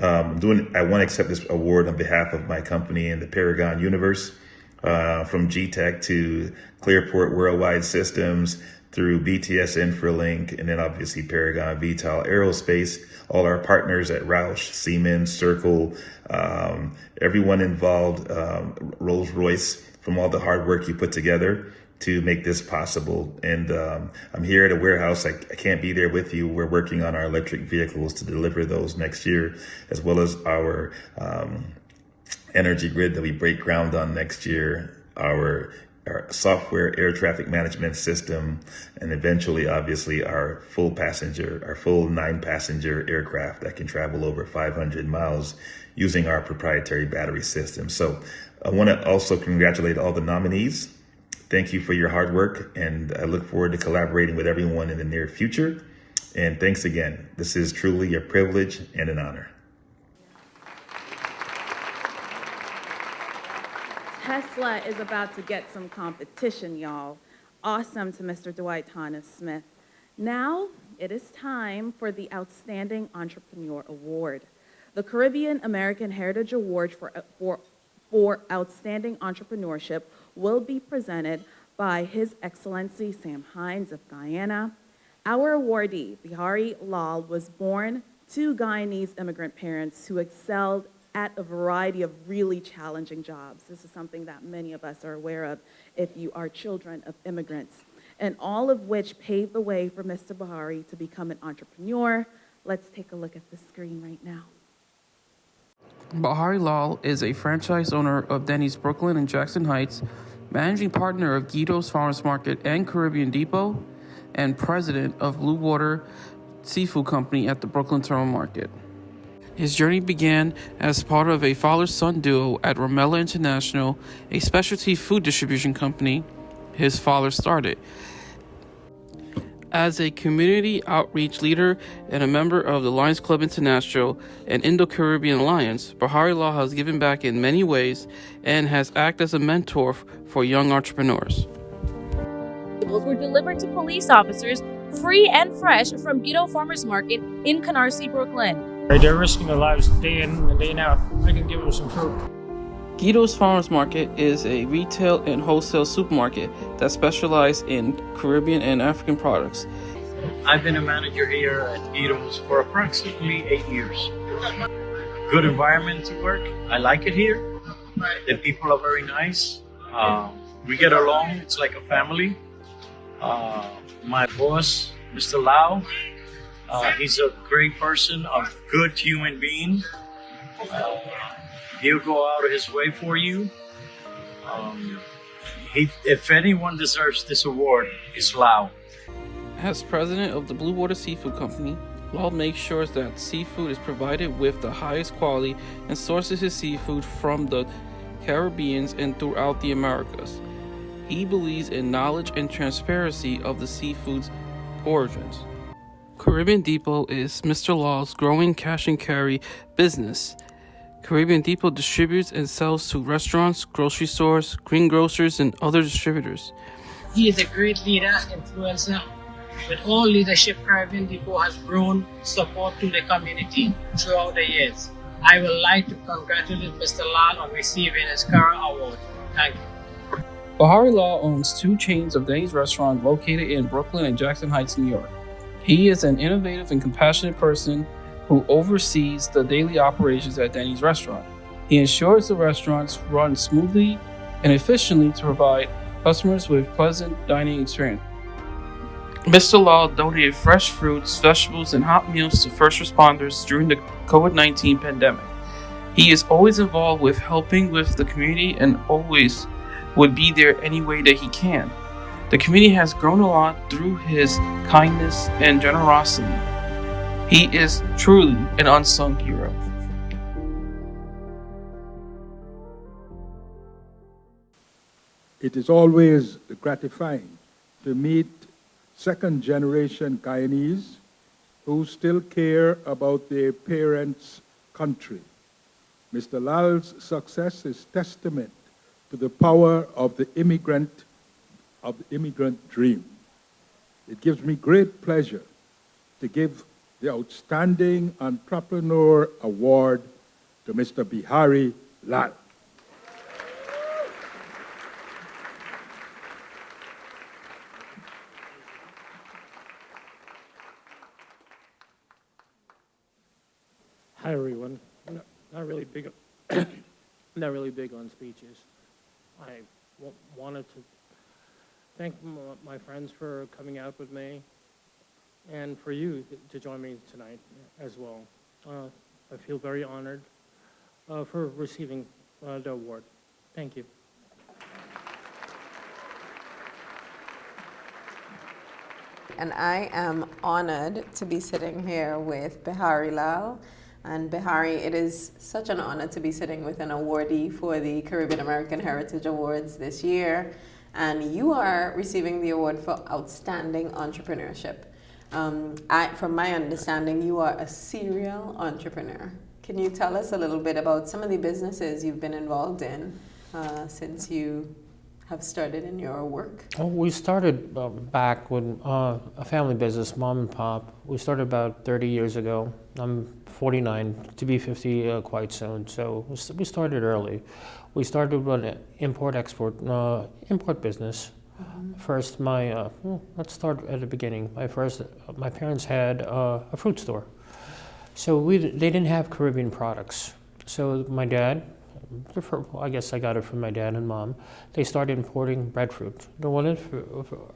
I want to accept this award on behalf of my company and the Paragon universe, from GTEC to Clearport Worldwide Systems, through BTS Infralink, and then obviously Paragon VTOL Aerospace, all our partners at Roush, Siemens, Circle, everyone involved, Rolls-Royce, from all the hard work you put together to make this possible. And I'm here at a warehouse. I can't be there with you. We're working on our electric vehicles to deliver those next year, as well as our energy grid that we break ground on next year, our software air traffic management system, and eventually, obviously, our full 9-passenger aircraft that can travel over 500 miles using our proprietary battery system. So I want to also congratulate all the nominees. Thank you for your hard work, and I look forward to collaborating with everyone in the near future. And thanks again. This is truly a privilege and an honor. Tesla is about to get some competition, y'all. Awesome to Mr. Dwight Thanos Smith. Now it is time for the Outstanding Entrepreneur Award. The Caribbean American Heritage Award for Outstanding Entrepreneurship will be presented by His Excellency Sam Hines of Guyana. Our awardee, Bihari Lal, was born to Guyanese immigrant parents who excelled at a variety of really challenging jobs. This is something that many of us are aware of if you are children of immigrants, and all of which paved the way for Mr. Bihari to become an entrepreneur. Let's take a look at the screen right now. Bihari Lal is a franchise owner of Denny's Brooklyn and Jackson Heights, managing partner of Guido's Farmers Market and Caribbean Depot, and president of Blue Water Seafood Company at the Brooklyn Terminal Market. His journey began as part of a father-son duo at Romella International, a specialty food distribution company his father started. As a community outreach leader and a member of the Lions Club International and Indo-Caribbean Alliance, Bihari Lal has given back in many ways and has acted as a mentor for young entrepreneurs. Were delivered to police officers free and fresh from Guido Farmers Market in Canarsie, Brooklyn. They're risking their lives day in and day out. I can give them some fruit. Guido's Farmers Market is a retail and wholesale supermarket that specializes in Caribbean and African products. I've been a manager here at Guido's for approximately 8 years. Good environment to work. I like it here. The people are very nice. We get along. It's like a family. My boss, Mr. Lau, he's a great person, a good human being. He'll go out of his way for you. If anyone deserves this award, it's Lau. As president of the Blue Water Seafood Company, Lau makes sure that seafood is provided with the highest quality and sources his seafood from the Caribbean and throughout the Americas. He believes in knowledge and transparency of the seafood's origins. Caribbean Depot is Mr. Lau's growing cash and carry business. Caribbean Depot distributes and sells to restaurants, grocery stores, greengrocers, and other distributors. He is a great leader, influencer. With all leadership, Caribbean Depot has grown support to the community throughout the years. I would like to congratulate Mr. Lal on receiving his CARAH Award. Thank you. Bahari Lau owns 2 chains of Denny's restaurants located in Brooklyn and Jackson Heights, New York. He is an innovative and compassionate person who oversees the daily operations at Denny's restaurant. He ensures the restaurants run smoothly and efficiently to provide customers with pleasant dining experience. Mr. Lau donated fresh fruits, vegetables, and hot meals to first responders during the COVID-19 pandemic. He is always involved with helping with the community and always would be there any way that he can. The community has grown a lot through his kindness and generosity. He is truly an unsung hero. It is always gratifying to meet second-generation Guyanese who still care about their parents' country. Mr. Lal's success is testament to the power of the immigrant dream. It gives me great pleasure to give the Outstanding Entrepreneur Award to Mr. Bahari Lal. Hi everyone. Not really big on speeches. I wanted to thank my friends for coming out with me, and for you to join me tonight as well. I feel very honored for receiving the award. Thank you. And I am honored to be sitting here with Bahari Lal. And Bahari, it is such an honor to be sitting with an awardee for the Caribbean American Heritage Awards this year. And you are receiving the award for Outstanding Entrepreneurship. From my understanding, you are a serial entrepreneur. Can you tell us a little bit about some of the businesses you've been involved in since you have started in your work? Well, we started back with a family business, mom and pop. We started about 30 years ago. I'm 49, to be 50 quite soon, so we started early. We started with an import-export business. Mm-hmm. First, let's start at the beginning. My parents had a fruit store. So they didn't have Caribbean products. So my dad, I guess I got it from my dad and mom, they started importing breadfruit.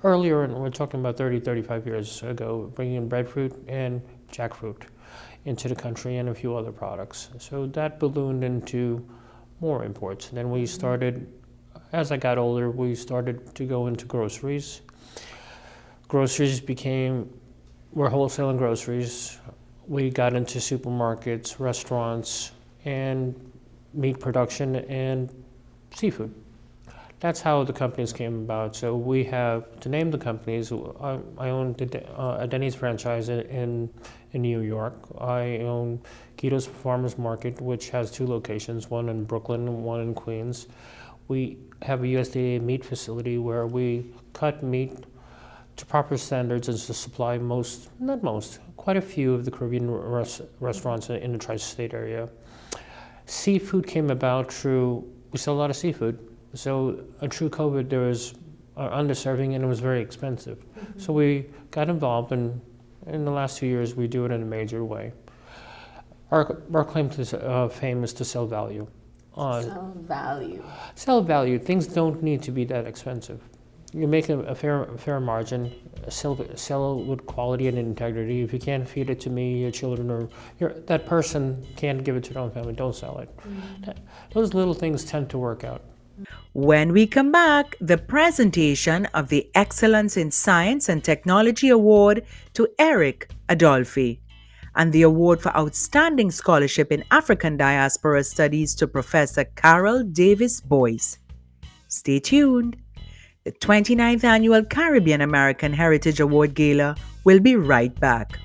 Earlier, and we're talking about 30, 35 years ago, bringing in breadfruit and jackfruit into the country and a few other products. So that ballooned into more imports. Then we started, as I got older, we started to go into groceries. Groceries we're wholesaling groceries. We got into supermarkets, restaurants, and meat production and seafood. That's how the companies came about. So we have, to name the companies, I own a Denny's franchise in New York. I own Keynote Farmers Market, which has 2 locations, one in Brooklyn and one in Queens. We have a USDA meat facility where we cut meat to proper standards and to supply quite a few of the Caribbean restaurants in the tri-state area. Seafood came about we sell a lot of seafood. So through COVID, there was underserving and it was very expensive. So we got involved, and in the last 2 years, we do it in a major way. Our claim to fame is to sell value. Sell value. Sell value. Things don't need to be that expensive. You make a fair margin, sell with quality and integrity. If you can't feed it to me, your children, or that person can't give it to their own family, don't sell it. Those little things tend to work out. When we come back, the presentation of the Excellence in Science and Technology Award to Eric Adolphi, and the award for Outstanding Scholarship in African Diaspora Studies to Professor Carol Davis Boyce. Stay tuned. The 29th Annual Caribbean American Heritage Award Gala will be right back.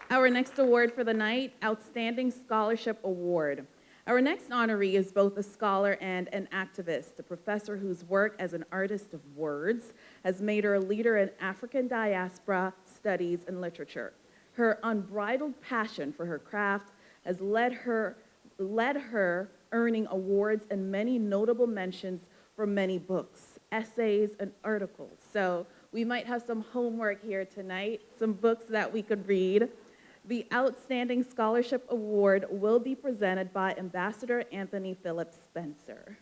Our next award for the night, Outstanding Scholarship Award. Our next honoree is both a scholar and an activist, a professor whose work as an artist of words has made her a leader in African diaspora studies and literature. Her unbridled passion for her craft has led her earning awards and many notable mentions for many books, essays, and articles. So we might have some homework here tonight, some books that we could read. The Outstanding Scholarship Award will be presented by Ambassador Anthony Philip Spencer.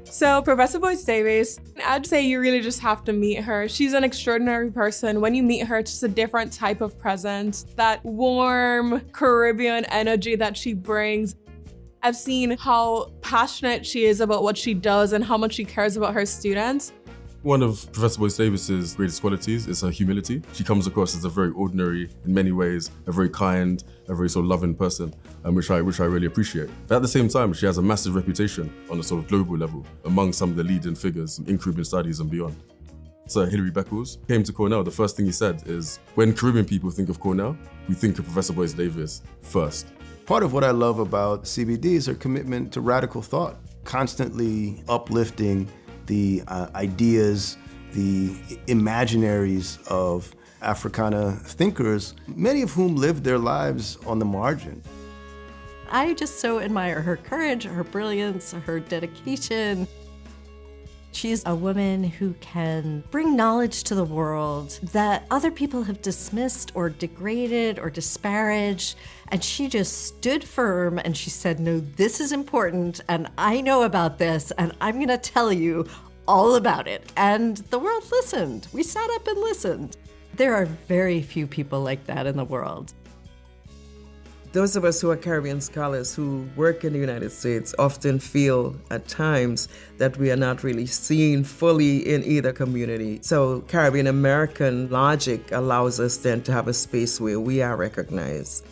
So Professor Boyce Davis, I'd say you really just have to meet her. She's an extraordinary person. When you meet her, it's just a different type of presence, that warm Caribbean energy that she brings. I've seen how passionate she is about what she does and how much she cares about her students. One of Professor Boyce Davis's greatest qualities is her humility. She comes across as a very ordinary, in many ways, a very kind, a very sort of loving person, which I really appreciate. But at the same time, she has a massive reputation on a sort of global level among some of the leading figures in Caribbean studies and beyond. Sir Hilary Beckles came to Cornell. The first thing he said is, when Caribbean people think of Cornell, we think of Professor Boyce Davis first. Part of what I love about CBD is her commitment to radical thought, constantly uplifting the ideas, the imaginaries of Africana thinkers, many of whom lived their lives on the margin. I just so admire her courage, her brilliance, her dedication. She's a woman who can bring knowledge to the world that other people have dismissed or degraded or disparaged. And she just stood firm and she said, no, this is important and I know about this and I'm gonna tell you all about it. And the world listened. We sat up and listened. There are very few people like that in the world. Those of us who are Caribbean scholars who work in the United States often feel at times that we are not really seen fully in either community. So Caribbean American logic allows us then to have a space where we are recognized.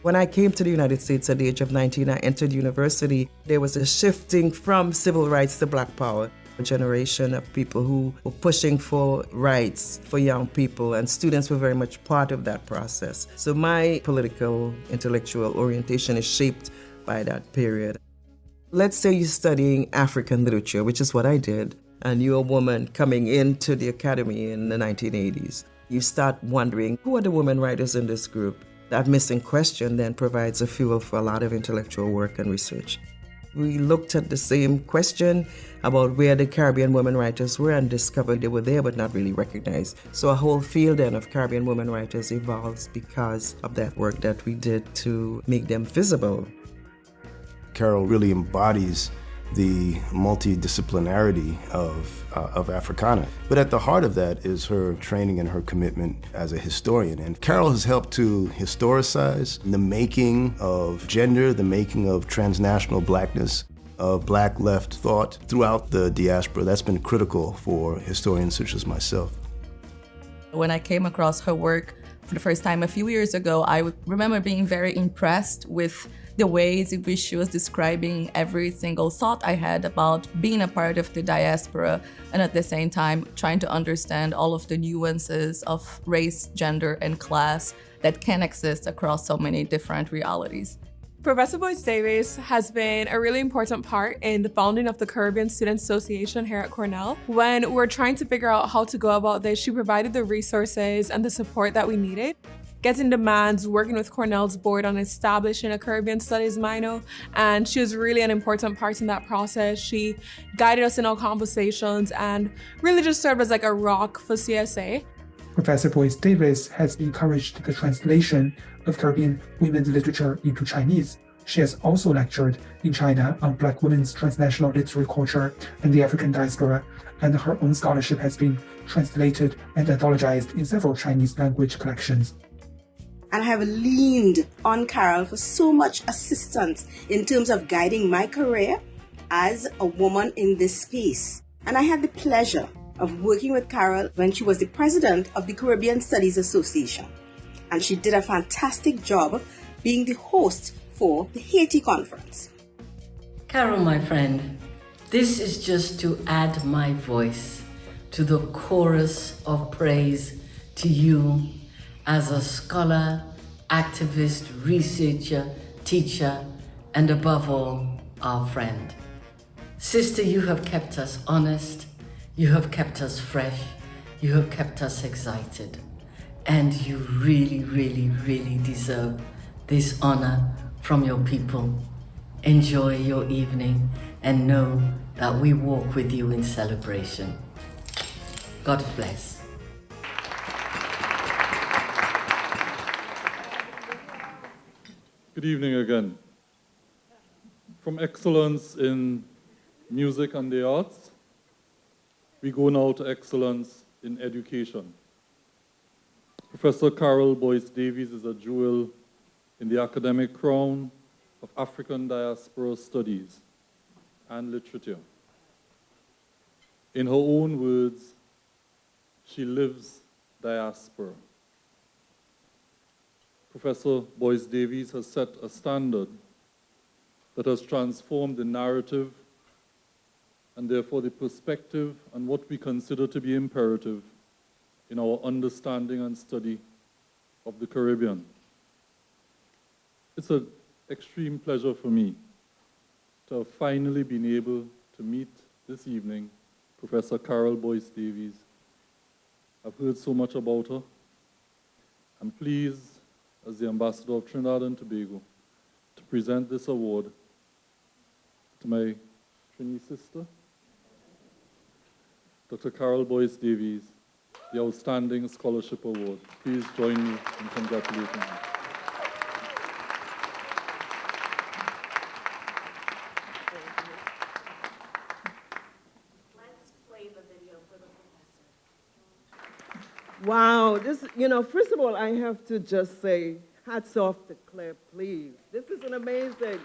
When I came to the United States at the age of 19, I entered university. There was a shifting from civil rights to Black power. A generation of people who were pushing for rights for young people, and students were very much part of that process. So my political, intellectual orientation is shaped by that period. Let's say you're studying African literature, which is what I did, and you're a woman coming into the academy in the 1980s. You start wondering, who are the women writers in this group? That missing question then provides a fuel for a lot of intellectual work and research. We looked at the same question about where the Caribbean women writers were and discovered they were there but not really recognized. So a whole field then of Caribbean women writers evolves because of that work that we did to make them visible. Carol really embodies the multidisciplinarity of Africana. But at the heart of that is her training and her commitment as a historian. And Carol has helped to historicize the making of gender, the making of transnational blackness, of black left thought throughout the diaspora. That's been critical for historians such as myself. When I came across her work for the first time a few years ago, I remember being very impressed with the ways in which she was describing every single thought I had about being a part of the diaspora, and at the same time trying to understand all of the nuances of race, gender, and class that can exist across so many different realities. Professor Boyce Davies has been a really important part in the founding of the Caribbean Student Association here at Cornell. When we're trying to figure out how to go about this, she provided the resources and the support that we needed. Getting demands, working with Cornell's board on establishing a Caribbean Studies minor, and she was really an important part in that process. She guided us in our conversations and really just served as like a rock for CSA. Professor Boyce Davies has encouraged the translation of Caribbean women's literature into Chinese. She has also lectured in China on Black women's transnational literary culture and the African diaspora, and her own scholarship has been translated and anthologized in several Chinese language collections. And I have leaned on Carol for so much assistance in terms of guiding my career as a woman in this space. And I had the pleasure of working with Carol when she was the president of the Caribbean Studies Association. And she did a fantastic job being the host for the Haiti conference. Carol, my friend, this is just to add my voice to the chorus of praise to you as a scholar, activist, researcher, teacher, and above all, our friend. Sister, you have kept us honest, you have kept us fresh, you have kept us excited, and you really, really, really deserve this honor from your people. Enjoy your evening and know that we walk with you in celebration. God bless. Good evening again. From excellence in music and the arts, we go now to excellence in education. Professor Carol Boyce Davies is a jewel in the academic crown of African diaspora studies and literature. In her own words, she lives diaspora. Professor Boyce Davies has set a standard that has transformed the narrative and therefore the perspective and what we consider to be imperative in our understanding and study of the Caribbean. It's an extreme pleasure for me to have finally been able to meet this evening Professor Carol Boyce Davies. I've heard so much about her. I'm pleased, as the Ambassador of Trinidad and Tobago, to present this award to my Trini sister, Dr. Carol Boyce Davies, the Outstanding Scholarship Award. Please join me in congratulating her. Let's play the video for the professor. Wow, first of all, I have to just say, hats off to Claire, please. This is an amazing,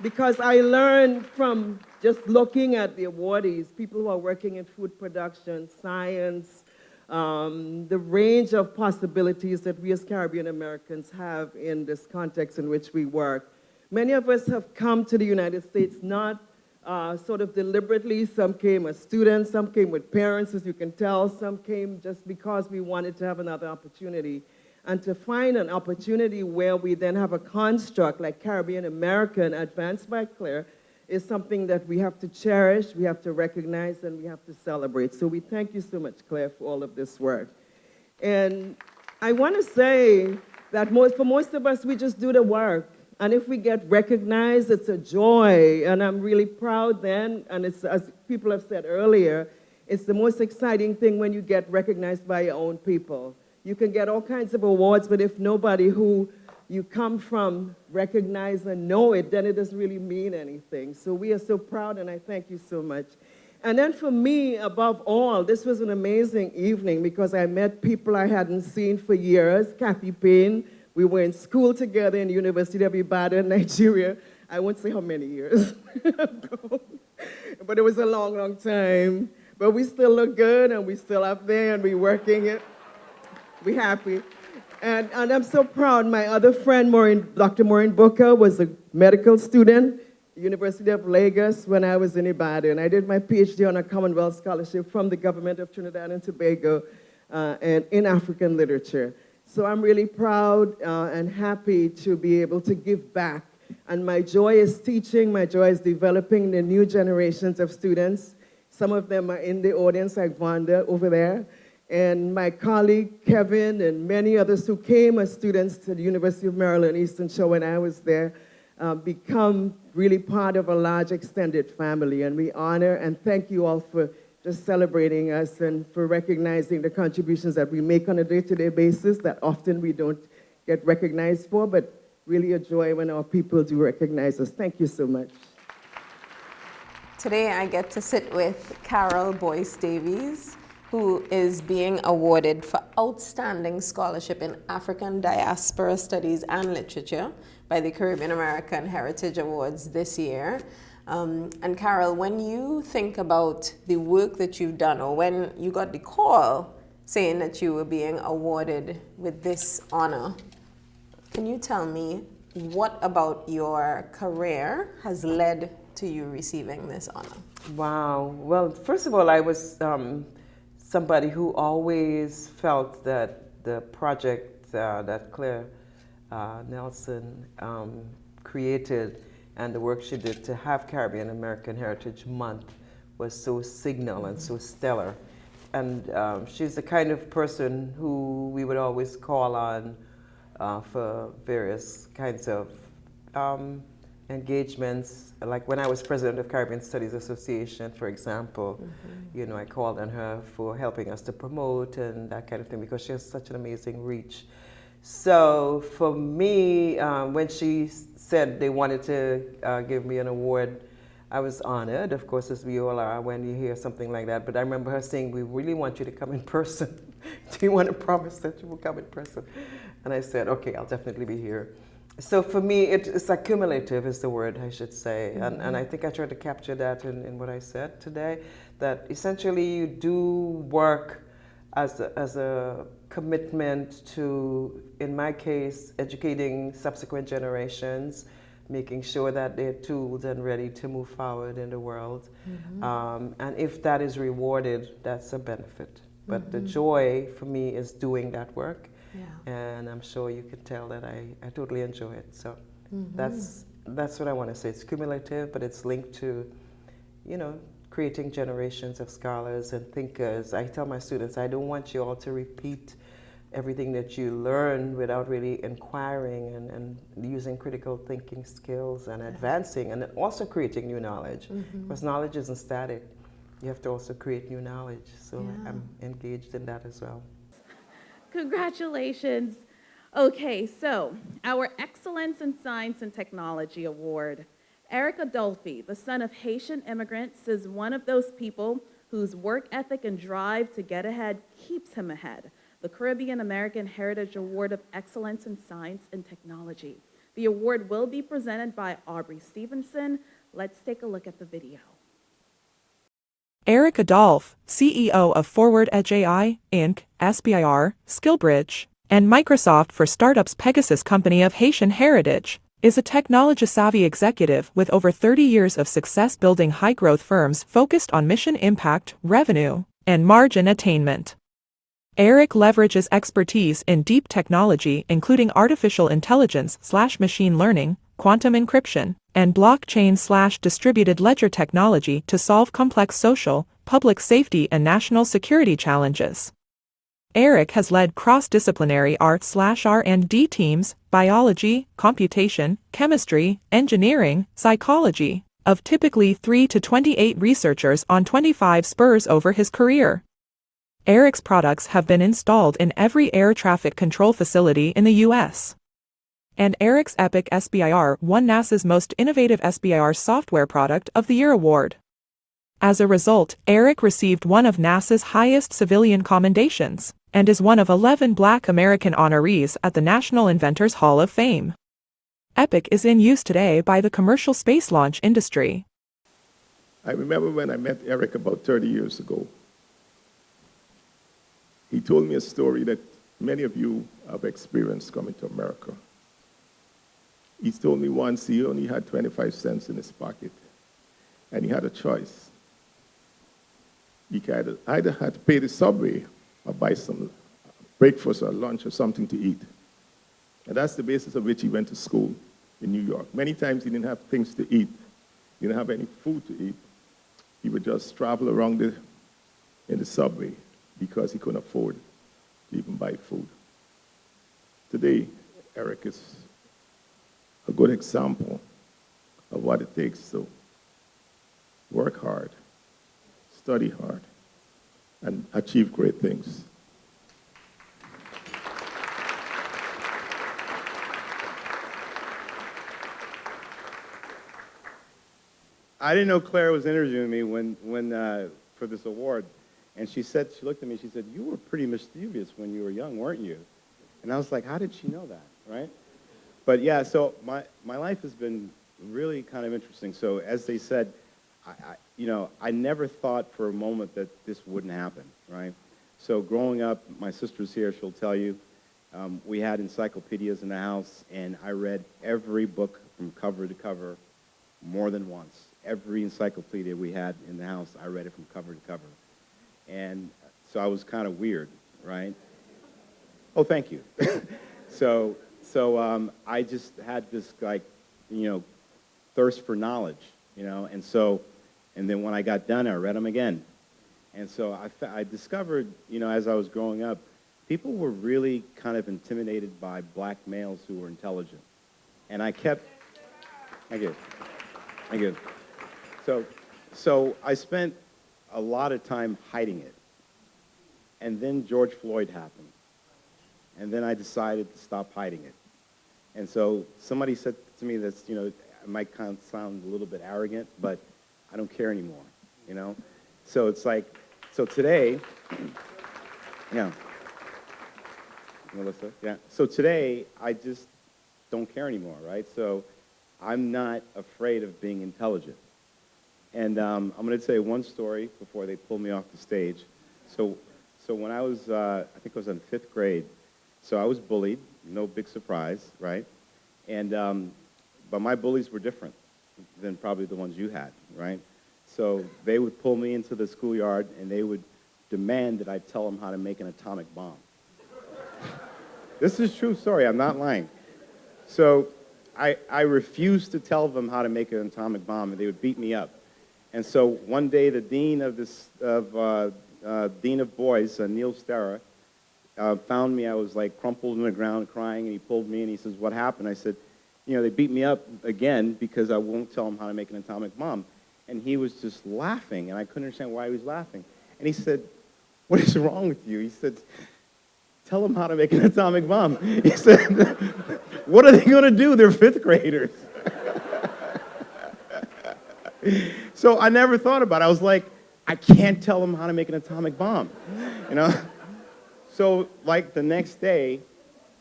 because I learned from just looking at the awardees, people who are working in food production, science, the range of possibilities that we as Caribbean Americans have in this context in which we work. Many of us have come to the United States not sort of deliberately. Some came as students, some came with parents, as you can tell, some came just because we wanted to have another opportunity. And to find an opportunity where we then have a construct like Caribbean American advanced by Claire is something that we have to cherish, we have to recognize, and we have to celebrate. So we thank you so much, Claire, for all of this work. And I want to say that for most of us, we just do the work. And if we get recognized, it's a joy. And I'm really proud then, and it's, as people have said earlier, it's the most exciting thing when you get recognized by your own people. You can get all kinds of awards, but if nobody who you come from recognize and know it, then it doesn't really mean anything. So we are so proud, and I thank you so much. And then for me, above all, this was an amazing evening because I met people I hadn't seen for years. Kathy Payne, we were in school together in the University of Ibadan, Nigeria. I won't say how many years ago, but it was a long, long time. But we still look good, and we're still up there, and we're working it. We're happy. And I'm so proud. My other friend, Dr. Maureen Booker, was a medical student at the University of Lagos when I was in Ibadan. I did my PhD on a Commonwealth Scholarship from the government of Trinidad and Tobago and in African literature. So I'm really proud and happy to be able to give back And my joy is teaching, my joy is developing the new generations of students. Some of them are in the audience, like Wanda over there. And my colleague, Kevin, and many others who came as students to the University of Maryland, Eastern Shore when I was there, become really part of a large extended family. And we honor and thank you all for just celebrating us and for recognizing the contributions that we make on a day-to-day basis that often we don't get recognized for, but really a joy when our people do recognize us. Thank you so much. Today I get to sit with Carol Boyce-Davies, who is being awarded for Outstanding Scholarship in African Diaspora Studies and Literature by the Caribbean American Heritage Awards this year. And Carol, when you think about the work that you've done, or when you got the call saying that you were being awarded with this honor, can you tell me what about your career has led to you receiving this honor? Wow. Well, first of all, I was somebody who always felt that the project that Claire Nelson created and the work she did to have Caribbean American Heritage Month was so signal and so stellar. And she's the kind of person who we would always call on for various kinds of engagements. Like when I was president of Caribbean Studies Association, for example, you know, I called on her for helping us to promote and that kind of thing because she has such an amazing reach. So for me, when she said they wanted to give me an award, I was honored, of course, as we all are when you hear something like that. But I remember her saying, we really want you to come in person. Do you want to promise that you will come in person? And I said, okay, I'll definitely be here. So for me, it's accumulative is the word, I should say. And I think I tried to capture that in what I said today, that essentially you do work as a commitment to, in my case, educating subsequent generations, making sure that they're tooled and ready to move forward in the world. And if that is rewarded, that's a benefit. But the joy for me is doing that work. And I'm sure you can tell that I totally enjoy it. So that's what I want to say. It's cumulative, but it's linked to, you know, creating generations of scholars and thinkers. I tell my students, I don't want you all to repeat everything that you learn without really inquiring and using critical thinking skills and advancing and also creating new knowledge. Because knowledge isn't static. You have to also create new knowledge. So I'm engaged in that as well. Congratulations. Okay, so our Excellence in Science and Technology Award. Eric Adolphe, the son of Haitian immigrants, is one of those people whose work ethic and drive to get ahead keeps him ahead. The Caribbean American Heritage Award of Excellence in Science and Technology. The award will be presented by Aubrey Stevenson. Let's take a look at the video. Eric Adolphe, CEO of Forward Edge AI, Inc., SBIR, SkillBridge, and Microsoft for startups Pegasus Company of Haitian heritage, is a technology-savvy executive with over 30 years of success building high-growth firms focused on mission impact, revenue, and margin attainment. Eric leverages expertise in deep technology including artificial intelligence/machine learning, quantum encryption, and blockchain/distributed ledger technology to solve complex social, public safety, and national security challenges. Eric has led cross-disciplinary art/R&D teams, biology, computation, chemistry, engineering, psychology, of typically 3 to 28 researchers on 25 spurs over his career. Eric's products have been installed in every air traffic control facility in the U.S. And Eric's Epic SBIR won NASA's Most Innovative SBIR Software Product of the Year award. As a result, Eric received one of NASA's highest civilian commendations, and is one of 11 Black American honorees at the National Inventors Hall of Fame. Epic is in use today by the commercial space launch industry. I remember when I met Eric about 30 years ago. He told me a story that many of you have experienced coming to America. He told me once he only had 25 cents in his pocket, and he had a choice. He either had to pay the subway or buy some breakfast or lunch or something to eat. And that's the basis of which he went to school. in New York. Many times he didn't have things to eat. He didn't have any food to eat. He would just travel around in the subway because he couldn't afford to even buy food. Today, Eric is a good example of what it takes to work hard, study hard, and achieve great things. I didn't know Claire was interviewing me when for this award, and she looked at me, she said, "You were pretty mischievous when you were young, weren't you?" And I was like, how did she know that, right? But yeah, so my life has been really kind of interesting. So as they said, I never thought for a moment that this wouldn't happen, right? So growing up, my sister's here, she'll tell you, we had encyclopedias in the house, and I read every book from cover to cover more than once. Every encyclopedia we had in the house, I read it from cover to cover. And so I was kind of weird, right? Oh, thank you. So I just had this, like, thirst for knowledge, and then when I got done, I read them again. And so I discovered, as I was growing up, people were really kind of intimidated by black males who were intelligent. And I kept, thank you. So I spent a lot of time hiding it. And then George Floyd happened. And then I decided to stop hiding it. And so somebody said to me that, it might kind of sound a little bit arrogant, but I don't care anymore, So it's like, so today, yeah. Melissa, yeah. So today, I just don't care anymore, right? So I'm not afraid of being intelligent. And I'm going to tell you one story before they pull me off the stage. So when I was, I think I was in 5th grade, so I was bullied, no big surprise, right? And, but my bullies were different than probably the ones you had, right? So they would pull me into the schoolyard and they would demand that I tell them how to make an atomic bomb. This is a true story, I'm not lying. So I refused to tell them how to make an atomic bomb, and they would beat me up. And so one day, the dean of Dean of Boys, Neil Starra, found me. I was like crumpled on the ground crying, and he pulled me and he says, "What happened?" I said, they beat me up again because I won't tell them how to make an atomic bomb. And he was just laughing, and I couldn't understand why he was laughing. And he said, "What is wrong with you?" He said, "Tell them how to make an atomic bomb." He said, "What are they going to do? They're 5th graders." So I never thought about it. I was like, I can't tell them how to make an atomic bomb, So like the next day,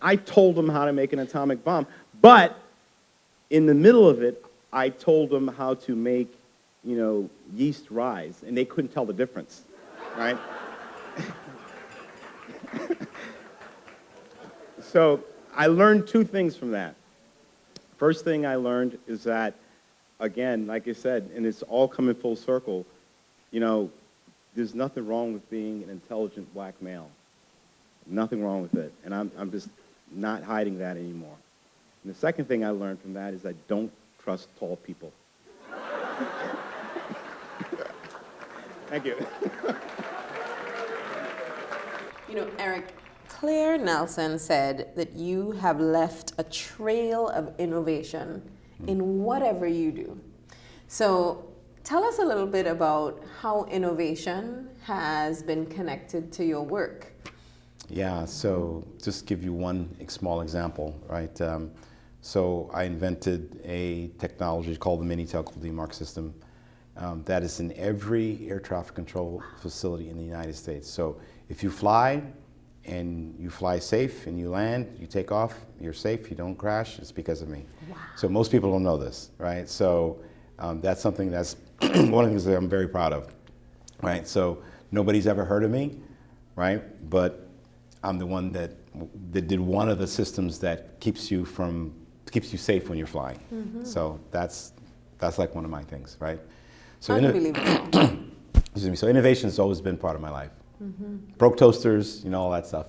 I told them how to make an atomic bomb. But in the middle of it, I told them how to make, yeast rise, and they couldn't tell the difference, right? So I learned 2 things from that. First thing I learned is that, again, like I said, and it's all coming full circle, there's nothing wrong with being an intelligent black male. Nothing wrong with it. And I'm just not hiding that anymore. And the second thing I learned from that is I don't trust tall people. Thank you. Eric, Claire Nelson said that you have left a trail of innovation in whatever you do. So tell us a little bit about how innovation has been connected to your work. Yeah, so just give you one small example, right? So I invented a technology called the Mini-Telco demarc system that is in every air traffic control facility in the United States. So if you fly and you fly safe and you land, you take off, you're safe, you don't crash, it's because of me. Wow. So most people don't know this, right? So that's something that's one of the things that I'm very proud of, right? So nobody's ever heard of me, right? But I'm the one that did one of the systems that keeps you safe when you're flying. Mm-hmm. So that's like one of my things, right? So Unbelievable. Excuse me. So innovation has always been part of my life, Broke toasters, all that stuff.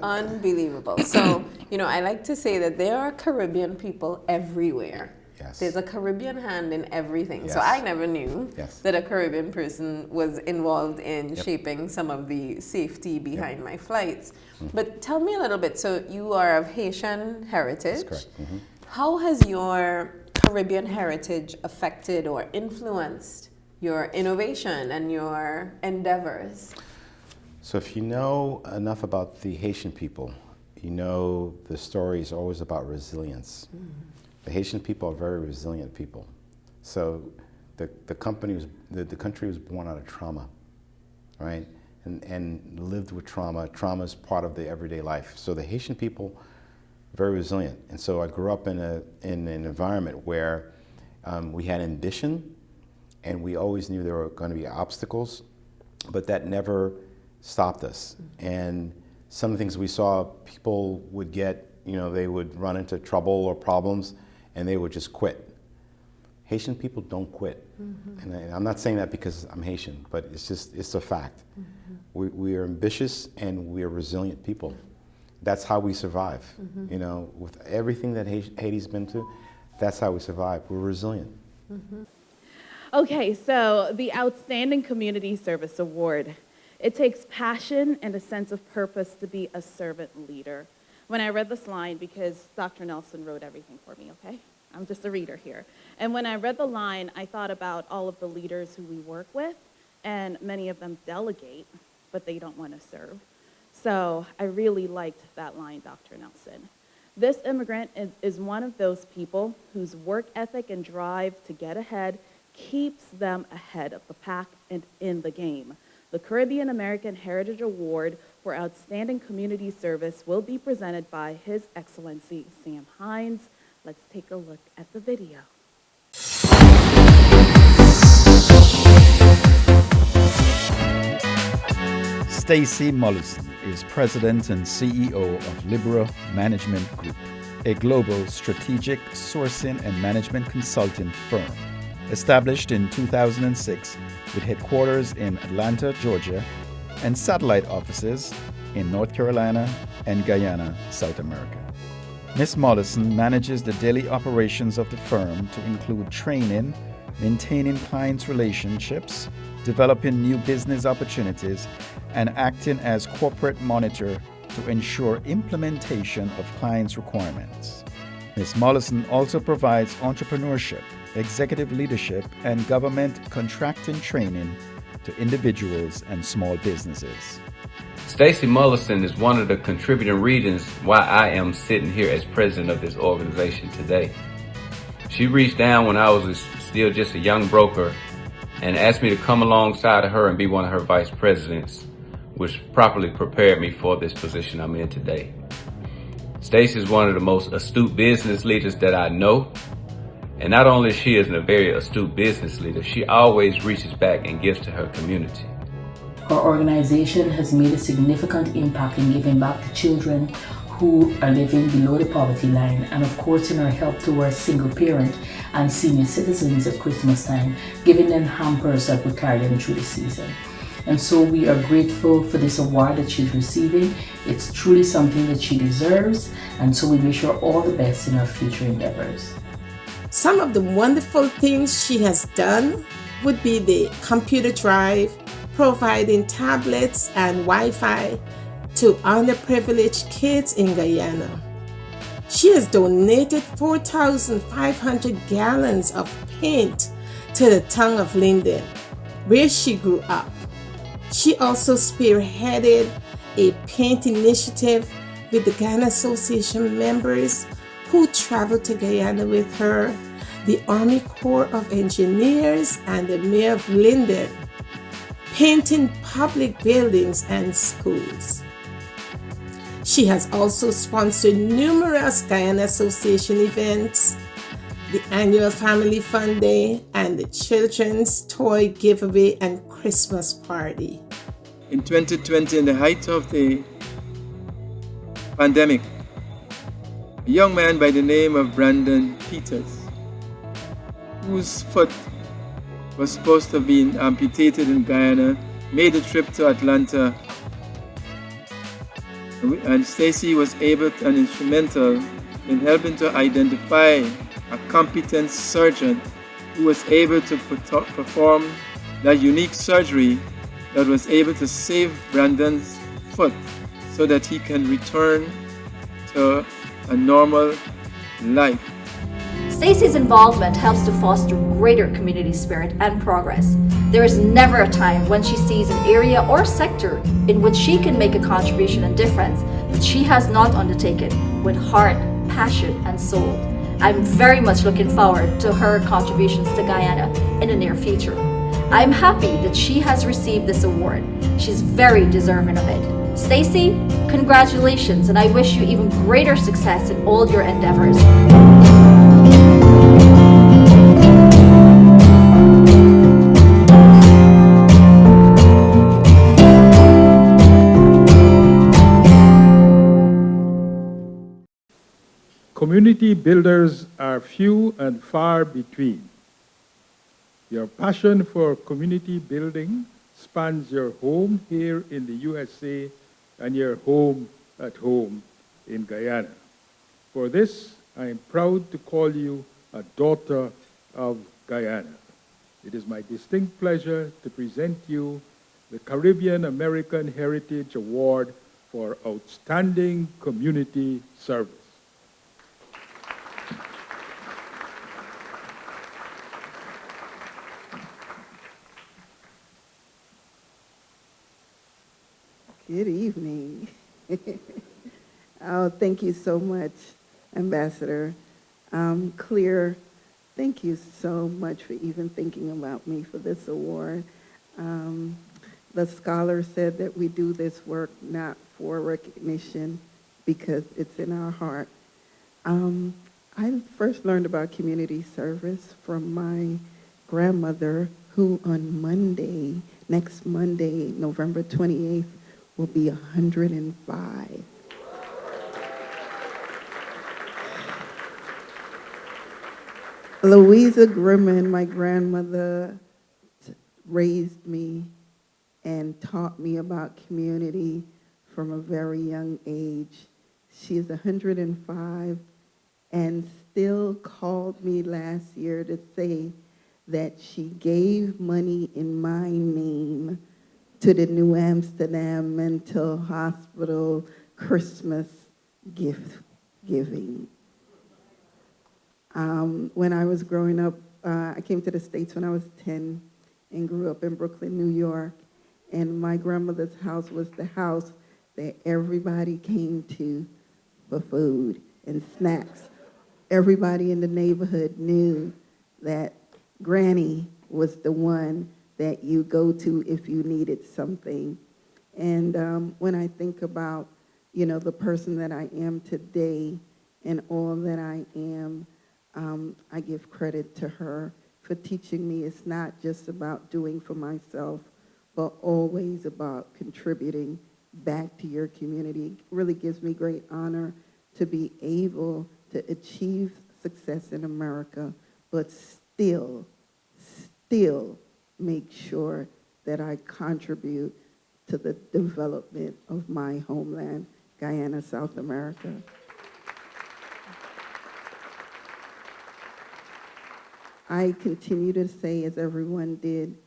Unbelievable. So, I like to say that there are Caribbean people everywhere. Yes. There's a Caribbean hand in everything. Yes. So I never knew Yes. that a Caribbean person was involved in shaping some of the safety behind my flights. But tell me a little bit. So you are of Haitian heritage. That's correct. How has your Caribbean heritage affected or influenced your innovation and your endeavors? So if you know enough about the Haitian people, you know the story is always about resilience. The Haitian people are very resilient people. So the country was born out of trauma, right? And lived with trauma. Trauma is part of the everyday life. So the Haitian people, very resilient. And so I grew up in an environment where we had ambition, and we always knew there were going to be obstacles, but that never stopped us. And some of the things we saw, people would get, they would run into trouble or problems, and they would just quit. Haitian people don't quit. And I'm not saying that because I'm Haitian, but it's a fact. We are ambitious and we are resilient people. That's how we survive. With everything that Haiti's been through, that's how we survive. We're resilient. Okay, so the Outstanding Community Service Award. It takes passion and a sense of purpose to be a servant leader. When I read this line, because Dr. Nelson wrote everything for me, okay? I'm just a reader here. And when I read the line, I thought about all of the leaders who we work with, and many of them delegate, but they don't want to serve. So I really liked that line, Dr. Nelson. This immigrant is one of those people whose work ethic and drive to get ahead keeps them ahead of the pack and in the game. The Caribbean American Heritage Award for Outstanding Community Service will be presented by His Excellency Sam Hines. Let's take a look at the video. Stacy Mollison is President and CEO of Libra Management Group, a global strategic sourcing and management consulting firm. Established in 2006 with headquarters in Atlanta, Georgia, and satellite offices in North Carolina and Guyana, South America. Ms. Mollison manages the daily operations of the firm to include training, maintaining clients' relationships, developing new business opportunities, and acting as corporate monitor to ensure implementation of clients' requirements. Ms. Mollison also provides entrepreneurship, executive leadership, and government contracting training to individuals and small businesses. Stacy Mollison is one of the contributing reasons why I am sitting here as president of this organization today. She reached down when I was still just a young broker and asked me to come alongside of her and be one of her vice presidents, which properly prepared me for this position I'm in today. Stacy is one of the most astute business leaders that I know. And not only is she a very astute business leader, she always reaches back and gives to her community. Our organization has made a significant impact in giving back to children who are living below the poverty line, and of course in our help towards single parent and senior citizens at Christmas time, giving them hampers that will carry them through the season. And so we are grateful for this award that she's receiving. It's truly something that she deserves, and so we wish her all the best in her future endeavors. Some of the wonderful things she has done would be the computer drive, providing tablets and Wi-Fi to underprivileged kids in Guyana. She has donated 4,500 gallons of paint to the town of Linden, where she grew up. She also spearheaded a paint initiative with the Guyana Association members who traveled to Guyana with her, the Army Corps of Engineers, and the Mayor of Linden, painting public buildings and schools. She has also sponsored numerous Guyana Association events, the annual Family Fun Day, and the Children's Toy Giveaway and Christmas Party. In 2020, in the height of the pandemic, a young man by the name of Brandon Peters, whose foot was supposed to have been amputated in Guyana, made a trip to Atlanta, and Stacy was able and instrumental in helping to identify a competent surgeon who was able to perform that unique surgery that was able to save Brandon's foot so that he can return to a normal life. Stacy's involvement helps to foster greater community spirit and progress. There is never a time when she sees an area or sector in which she can make a contribution and difference that she has not undertaken with heart, passion, and soul. I'm very much looking forward to her contributions to Guyana in the near future. I'm happy that she has received this award. She's very deserving of it. Stacy, congratulations, and I wish you even greater success in all your endeavors. Community builders are few and far between. Your passion for community building spans your home here in the USA and your home at home in Guyana. For this, I am proud to call you a daughter of Guyana. It is my distinct pleasure to present you the Caribbean American Heritage Award for Outstanding Community Service. Good evening. Oh, thank you so much, Ambassador. Clear, thank you so much for even thinking about me for this award. The scholar said that we do this work not for recognition because it's in our heart. I first learned about community service from my grandmother, who on Monday, next Monday, November 28th, will be 105. Louisa Grimman, my grandmother, raised me and taught me about community from a very young age. She is 105 and still called me last year to say that she gave money in my name to the New Amsterdam Mental Hospital Christmas gift giving. When I was growing up, I came to the States when I was 10 and grew up in Brooklyn, New York. And my grandmother's house was the house that everybody came to for food and snacks. Everybody in the neighborhood knew that Granny was the one that you go to if you needed something. And when I think about, the person that I am today and all that I am, I give credit to her for teaching me it's not just about doing for myself, but always about contributing back to your community. It really gives me great honor to be able to achieve success in America, but still make sure that I contribute to the development of my homeland, Guyana, South America. I continue to say, as everyone did,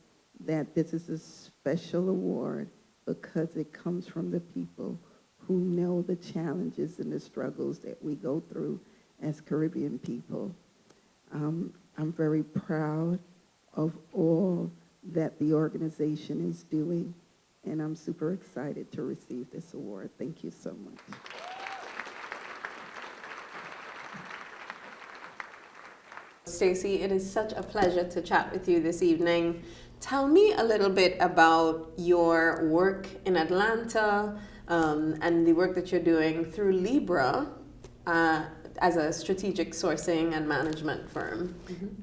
that this is a special award because it comes from the people who know the challenges and the struggles that we go through as Caribbean people. I'm very proud of all that the organization is doing, and I'm super excited to receive this award. Thank you so much. Stacy, it is such a pleasure to chat with you this evening. Tell me a little bit about your work in Atlanta and the work that you're doing through Libra as a strategic sourcing and management firm.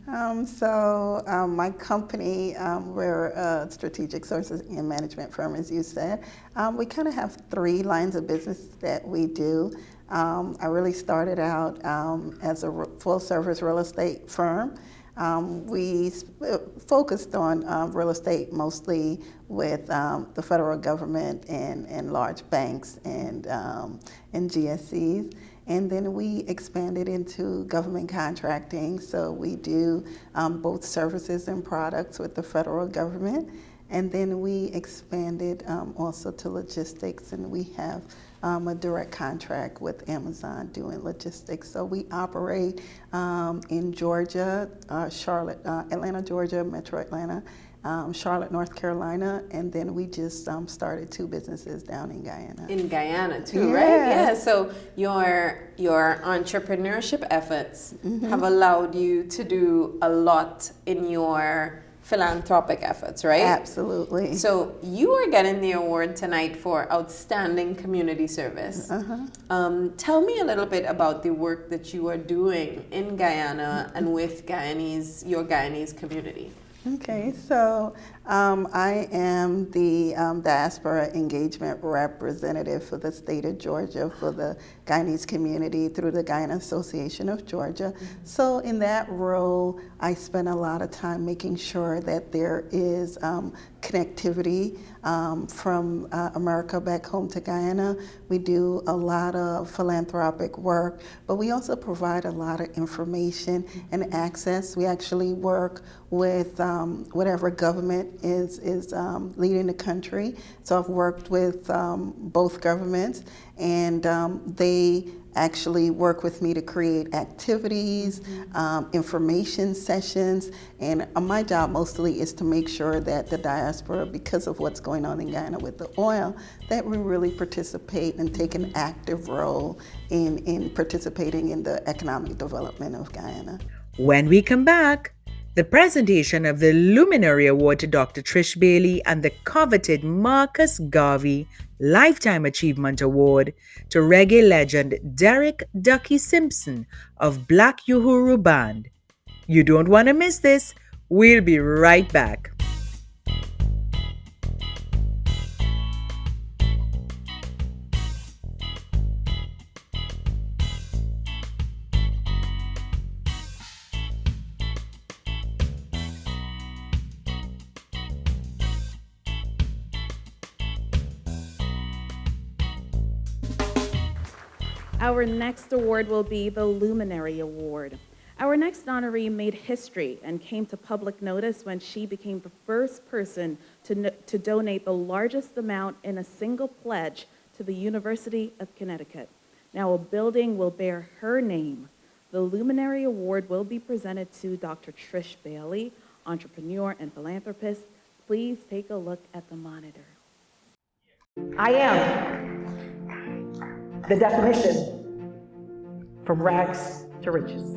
My company, we're a strategic sources and management firm, as you said. We kind of have 3 lines of business that we do. I really started out as a full-service real estate firm. We focused on real estate mostly with the federal government and large banks and GSEs. And then we expanded into government contracting. So we do both services and products with the federal government. And then we expanded also to logistics, and we have a direct contract with Amazon doing logistics. So we operate in Georgia, Charlotte, Atlanta, Georgia, Metro Atlanta, Charlotte, North Carolina, and then we just started 2 businesses down in Guyana. In Guyana too, right? Yeah. So your entrepreneurship efforts have allowed you to do a lot in your philanthropic efforts, right? Absolutely. So you are getting the award tonight for outstanding community service. Tell me a little bit about the work that you are doing in Guyana and with your Guyanese community. Okay, so I am the diaspora engagement representative for the state of Georgia for the Guyanese community through the Guyana Association of Georgia. So in that role, I spend a lot of time making sure that there is connectivity from America back home to Guyana. We do a lot of philanthropic work, but we also provide a lot of information and access. We actually work with whatever government is leading the country. So I've worked with both governments, and they actually work with me to create activities, information sessions, and my job mostly is to make sure that the diaspora, because of what's going on in Guyana with the oil, that we really participate and take an active role in participating in the economic development of Guyana. When we come back, the presentation of the Luminary Award to Dr. Trish Bailey and the coveted Marcus Garvey Lifetime Achievement Award to reggae legend Derek Ducky Simpson of Black Uhuru Band. You don't want to miss this. We'll be right back. Our next award will be the Luminary Award. Our next honoree made history and came to public notice when she became the first person to donate the largest amount in a single pledge to the University of Connecticut. Now a building will bear her name. The Luminary Award will be presented to Dr. Trish Bailey, entrepreneur and philanthropist. Please take a look at the monitor. I am the definition from rags to riches.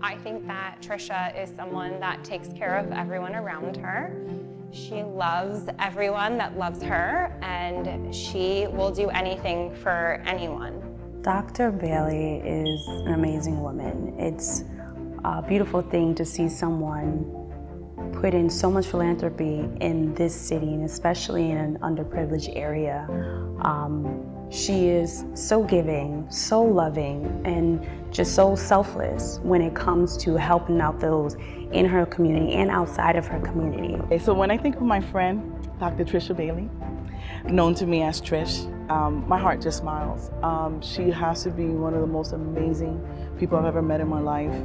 I think that Trisha is someone that takes care of everyone around her. She loves everyone that loves her, and she will do anything for anyone. Dr. Bailey is an amazing woman. It's a beautiful thing to see someone put in so much philanthropy in this city, and especially in an underprivileged area. She is so giving, so loving, and just so selfless when it comes to helping out those in her community and outside of her community. Okay, so when I think of my friend, Dr. Trisha Bailey, known to me as Trish, my heart just smiles. She has to be one of the most amazing people I've ever met in my life.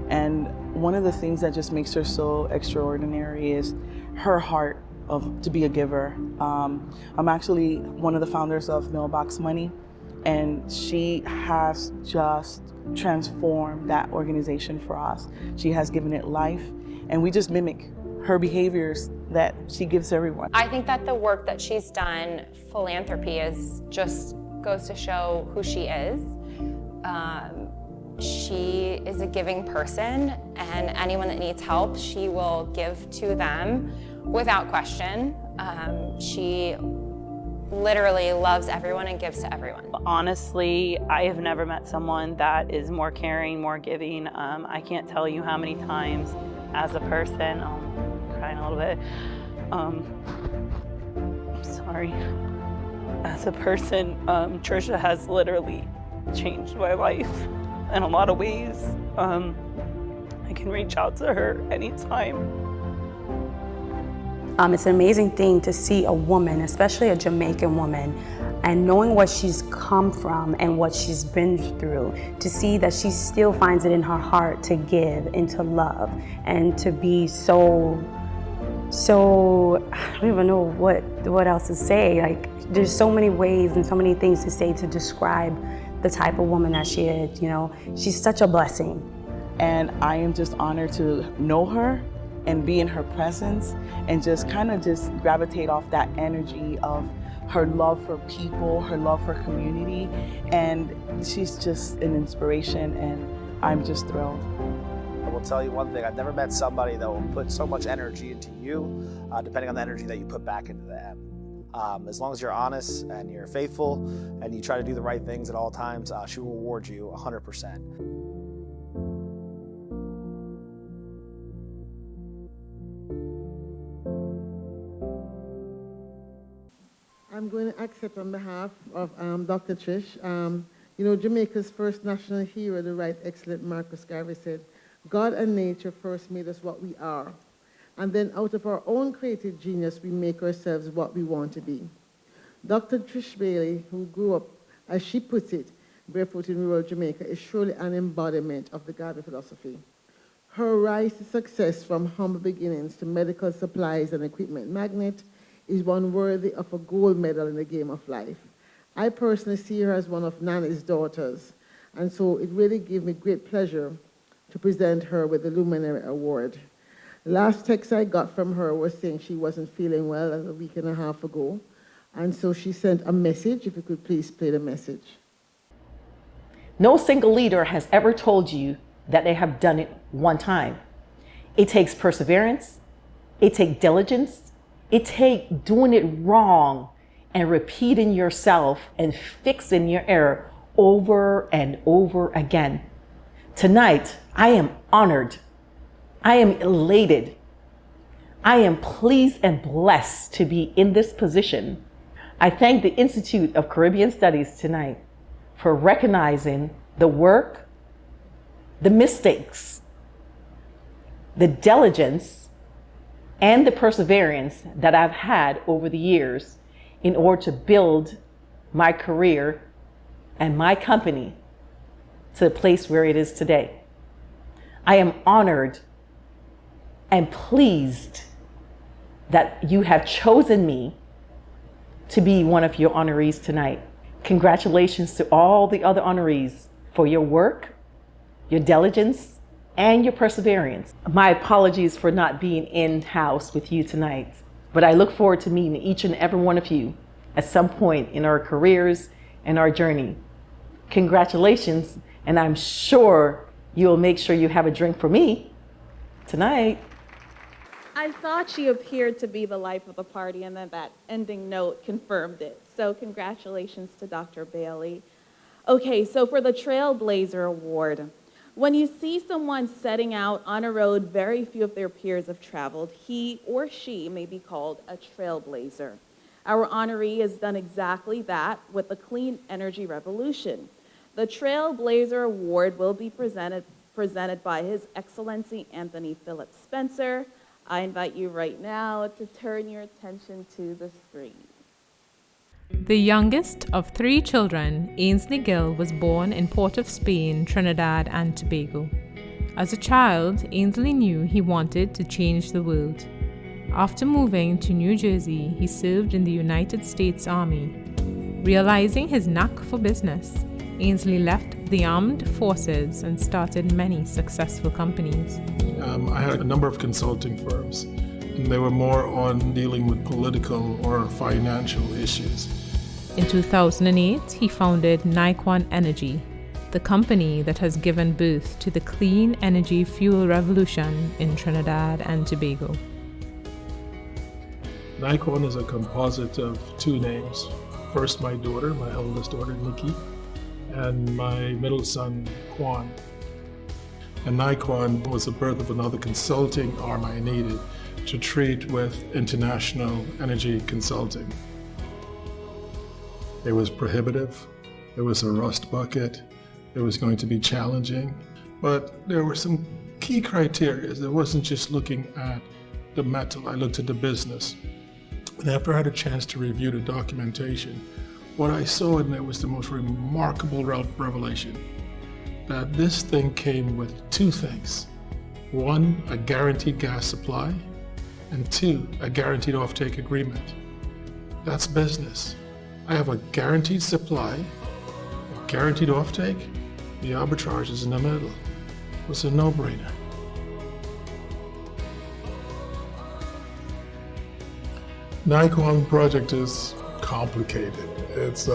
And one of the things that just makes her so extraordinary is her heart to be a giver. I'm actually one of the founders of Mailbox Money, and she has just transformed that organization for us. She has given it life, and we just mimic her behaviors that she gives everyone. I think that the work that she's done, philanthropy, just goes to show who she is. She is a giving person, and anyone that needs help, she will give to them without question. She literally loves everyone and gives to everyone. Honestly, I have never met someone that is more caring, more giving. I can't tell you how many times as a person, I'm crying a little bit. I'm sorry. As a person, Trisha has literally changed my life in a lot of ways. I can reach out to her anytime. It's an amazing thing to see a woman, especially a Jamaican woman, and knowing what she's come from and what she's been through, to see that she still finds it in her heart to give and to love and to be so I don't even know what else to say. Like, there's so many ways and so many things to say to describe the type of woman that she is, you know. She's such a blessing. And I am just honored to know her and be in her presence and just kind of just gravitate off that energy of her love for people, her love for community, and she's just an inspiration, and I'm just thrilled. I will tell you one thing, I've never met somebody that will put so much energy into you, depending on the energy that you put back into them. As long as you're honest and you're faithful and you try to do the right things at all times, she will reward you 100%. I'm going to accept on behalf of Dr. Trish. You know, Jamaica's first national hero, the right excellent Marcus Garvey said, "God and nature first made us what we are, and then out of our own creative genius, we make ourselves what we want to be." Dr. Trish Bailey, who grew up, as she puts it, barefoot in rural Jamaica, is surely an embodiment of the Garvey philosophy. Her rise to success from humble beginnings to medical supplies and equipment magnate is one worthy of a gold medal in the game of life. I personally see her as one of Nana's daughters, and so it really gave me great pleasure to present her with the Luminary Award. The last text I got from her was saying she wasn't feeling well a week and a half ago, and so she sent a message. If you could please play the message. No single leader has ever told you that they have done it one time. It takes perseverance, it takes diligence, it takes doing it wrong and repeating yourself and fixing your error over and over again. Tonight, I am honored. I am elated. I am pleased and blessed to be in this position. I thank the Institute of Caribbean Studies tonight for recognizing the work, the mistakes, the diligence, and the perseverance that I've had over the years in order to build my career and my company to the place where it is today. I am honored and pleased that you have chosen me to be one of your honorees tonight. Congratulations to all the other honorees for your work, your diligence, and your perseverance. My apologies for not being in-house with you tonight, but I look forward to meeting each and every one of you at some point in our careers and our journey. Congratulations, and I'm sure you'll make sure you have a drink for me tonight. I thought she appeared to be the life of the party, and then that ending note confirmed it. So congratulations to Dr. Bailey. Okay, so for the Trailblazer Award, when you see someone setting out on a road very few of their peers have traveled, he or she may be called a trailblazer. Our honoree has done exactly that with the clean energy revolution. The Trailblazer Award will be presented by His Excellency Anthony Philip Spencer. I invite you right now to turn your attention to the screen. The youngest of 3 children, Ainsley Gill was born in Port of Spain, Trinidad and Tobago. As a child, Ainsley knew he wanted to change the world. After moving to New Jersey, he served in the United States Army. Realizing his knack for business, Ainsley left the armed forces and started many successful companies. I had a number of consulting firms, and they were more on dealing with political or financial issues. In 2008, he founded Nikon Energy, the company that has given birth to the clean energy fuel revolution in Trinidad and Tobago. Nikon is a composite of 2 names. First, my daughter, my eldest daughter, Nikki, and my middle son, Quan. And Nikon was the birth of another consulting arm I needed to treat with international energy consulting. It was prohibitive. It was a rust bucket. It was going to be challenging. But there were some key criteria. It wasn't just looking at the metal. I looked at the business. And after I had a chance to review the documentation, what I saw in there was the most remarkable revelation. That this thing came with two things. One, a guaranteed gas supply, and two, a guaranteed offtake agreement. That's business. I have a guaranteed supply, a guaranteed offtake, the arbitrage is in the middle. It was a no-brainer. NICON project is complicated. It's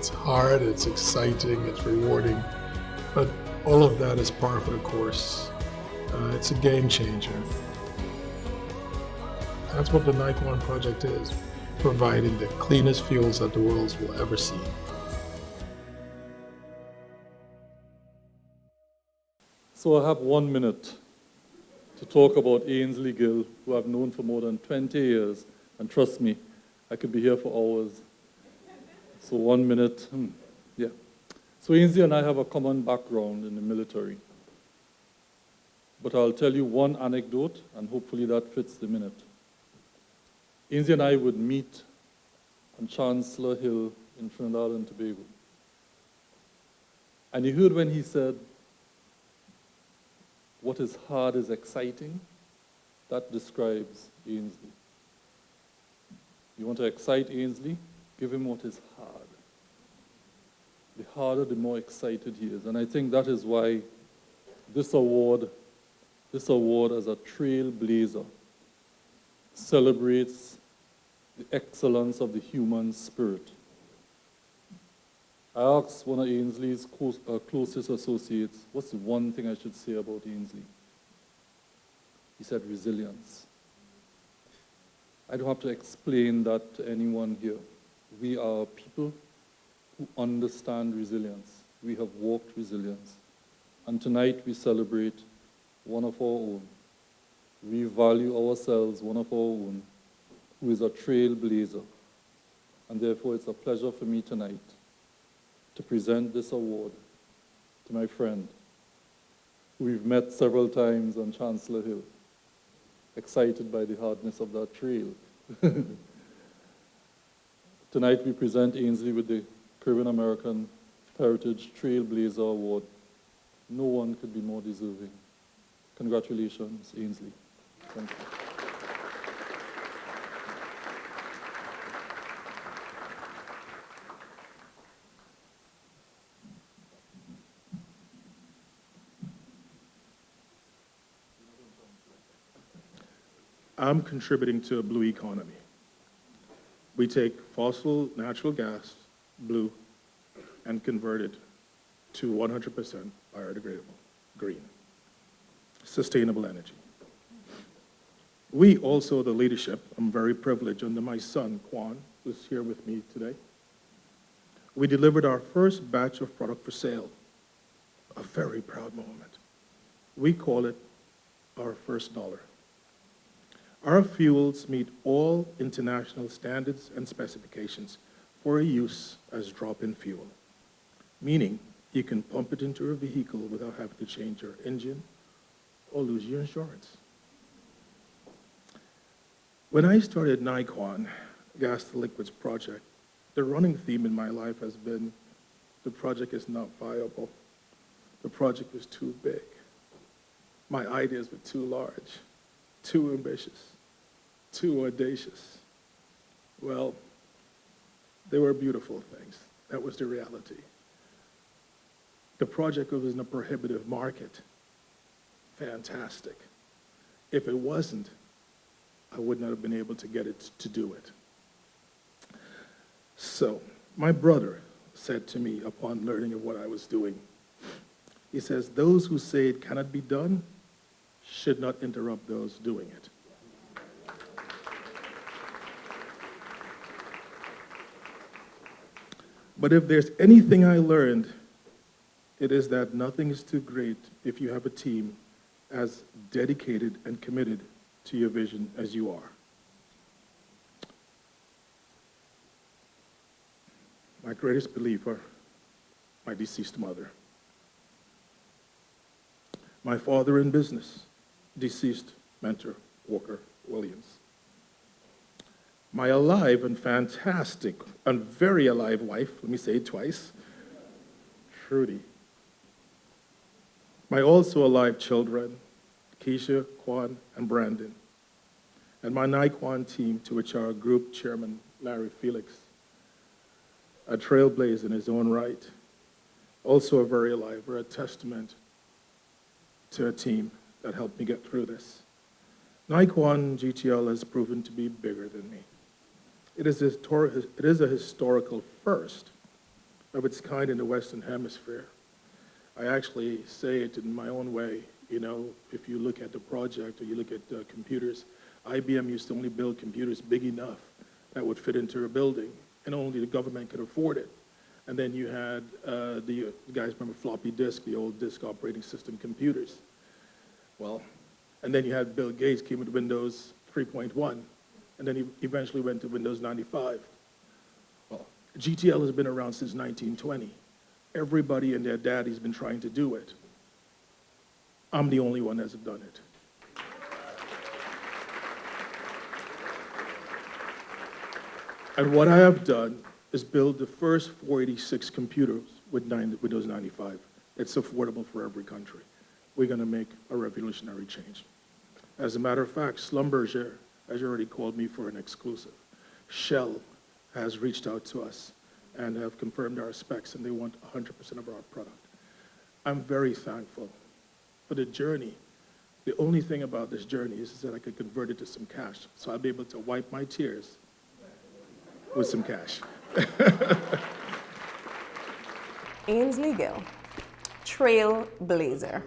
hard, it's exciting, it's rewarding, but all of that is par for the course. It's a game changer. That's what the NICON project is, providing the cleanest fuels that the world will ever see. So I have 1 minute to talk about Ainsley Gill, who I've known for more than 20 years, and trust me, I could be here for hours. So 1 minute, yeah. So Ainsley and I have a common background in the military. But I'll tell you one anecdote, and hopefully that fits the minute. Ainsley and I would meet on Chancellor Hill in Trinidad and Tobago. And you heard when he said, what is hard is exciting. That describes Ainsley. You want to excite Ainsley? Give him what is hard. The harder, the more excited he is. And I think that is why this award as a trailblazer celebrates the excellence of the human spirit. I asked one of Ainsley's closest associates, what's the one thing I should say about Ainsley? He said, resilience. I don't have to explain that to anyone here. We are people who understand resilience. We have walked resilience. And tonight we celebrate one of our own. We value ourselves, one of our own, who is a trailblazer. And therefore it's a pleasure for me tonight to present this award to my friend, who we've met several times on Chancellor Hill, excited by the hardness of that trail. Tonight we present Ainsley with the Caribbean American Heritage Trailblazer Award. No one could be more deserving. Congratulations, Ainsley. Thank you. I'm contributing to a blue economy. We take fossil natural gas, blue, and convert it to 100% biodegradable, green, sustainable energy. We also, the leadership, I'm very privileged under my son, Quan, who's here with me today. We delivered our first batch of product for sale, a very proud moment. We call it our first dollar. Our fuels meet all international standards and specifications for a use as drop-in fuel, meaning you can pump it into a vehicle without having to change your engine or lose your insurance. When I started NICON, Gas to Liquids project, the running theme in my life has been, the project is not viable. The project was too big. My ideas were too large, too ambitious, too audacious. Well, they were beautiful things. That was the reality. The project was in a prohibitive market. Fantastic. If it wasn't, I would not have been able to get it to do it. So, my brother said to me upon learning of what I was doing, he says, those who say it cannot be done should not interrupt those doing it. But if there's anything I learned, it is that nothing is too great if you have a team as dedicated and committed to your vision as you are. My my greatest believer, my deceased mother. My father in business, deceased mentor, Walker Williams. My alive and fantastic and very alive wife, let me say it twice, Trudy. My also alive children, Keisha, Quan, and Brandon. And my Nikon team, to which our group chairman, Larry Felix, a trailblazer in his own right, also a very alive, we're a testament to a team that helped me get through this. Nikon GTL has proven to be bigger than me. It is a historical first of its kind in the Western Hemisphere. I actually say it in my own way. You know, if you look at the project or you look at computers, IBM used to only build computers big enough that would fit into a building, and only the government could afford it. And then you had the guys remember floppy disk, the old disk operating system computers. Well, and then you had Bill Gates came with Windows 3.1, and then he eventually went to Windows 95. Well, GTL has been around since 1920. Everybody and their daddy's been trying to do it. I'm the only one that's done it. And what I have done is build the first 486 computers with Windows 95. It's affordable for every country. We're going to make a revolutionary change. As a matter of fact, Schlumberger has already called me for an exclusive. Shell has reached out to us and have confirmed our specs, and they want 100% of our product. I'm very thankful for the journey. The only thing about this journey is that I could convert it to some cash, so I'll be able to wipe my tears with some cash. Ainsley Gill, Trailblazer.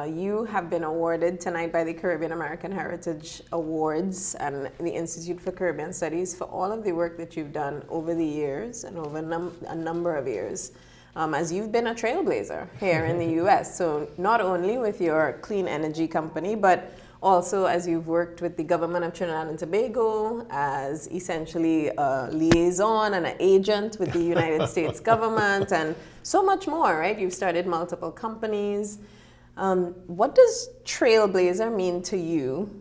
You have been awarded tonight by the Caribbean American Heritage Awards and the Institute for Caribbean Studies for all of the work that you've done over the years and over a number of years, as you've been a trailblazer here in the U.S. So not only with your clean energy company, but also as you've worked with the government of Trinidad and Tobago as essentially a liaison and an agent with the United States government and so much more, right? You've started multiple companies. What does trailblazer mean to you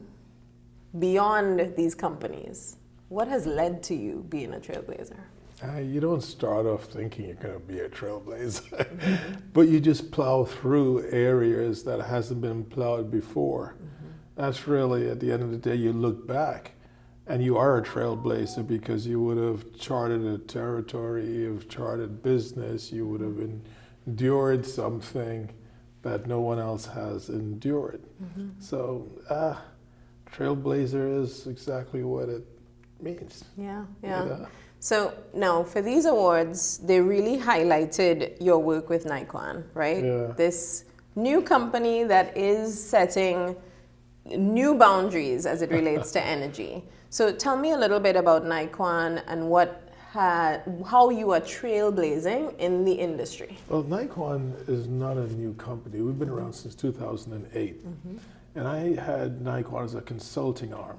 beyond these companies? What has led to you being a trailblazer? You don't start off thinking you're going to be a trailblazer, but you just plow through areas that hasn't been plowed before. That's really, at the end of the day, you look back and you are a trailblazer because you would have charted a territory, you've charted business, you would have endured something that no one else has endured. So, trailblazer is exactly what it means. Yeah. So now for these awards, they really highlighted your work with Nikon, right? Yeah. This new company that is setting new boundaries as it relates to energy. So tell me a little bit about Nikon and how you are trailblazing in the industry. Well, Nikon is not a new company. We've been around since 2008. And I had Nikon as a consulting arm.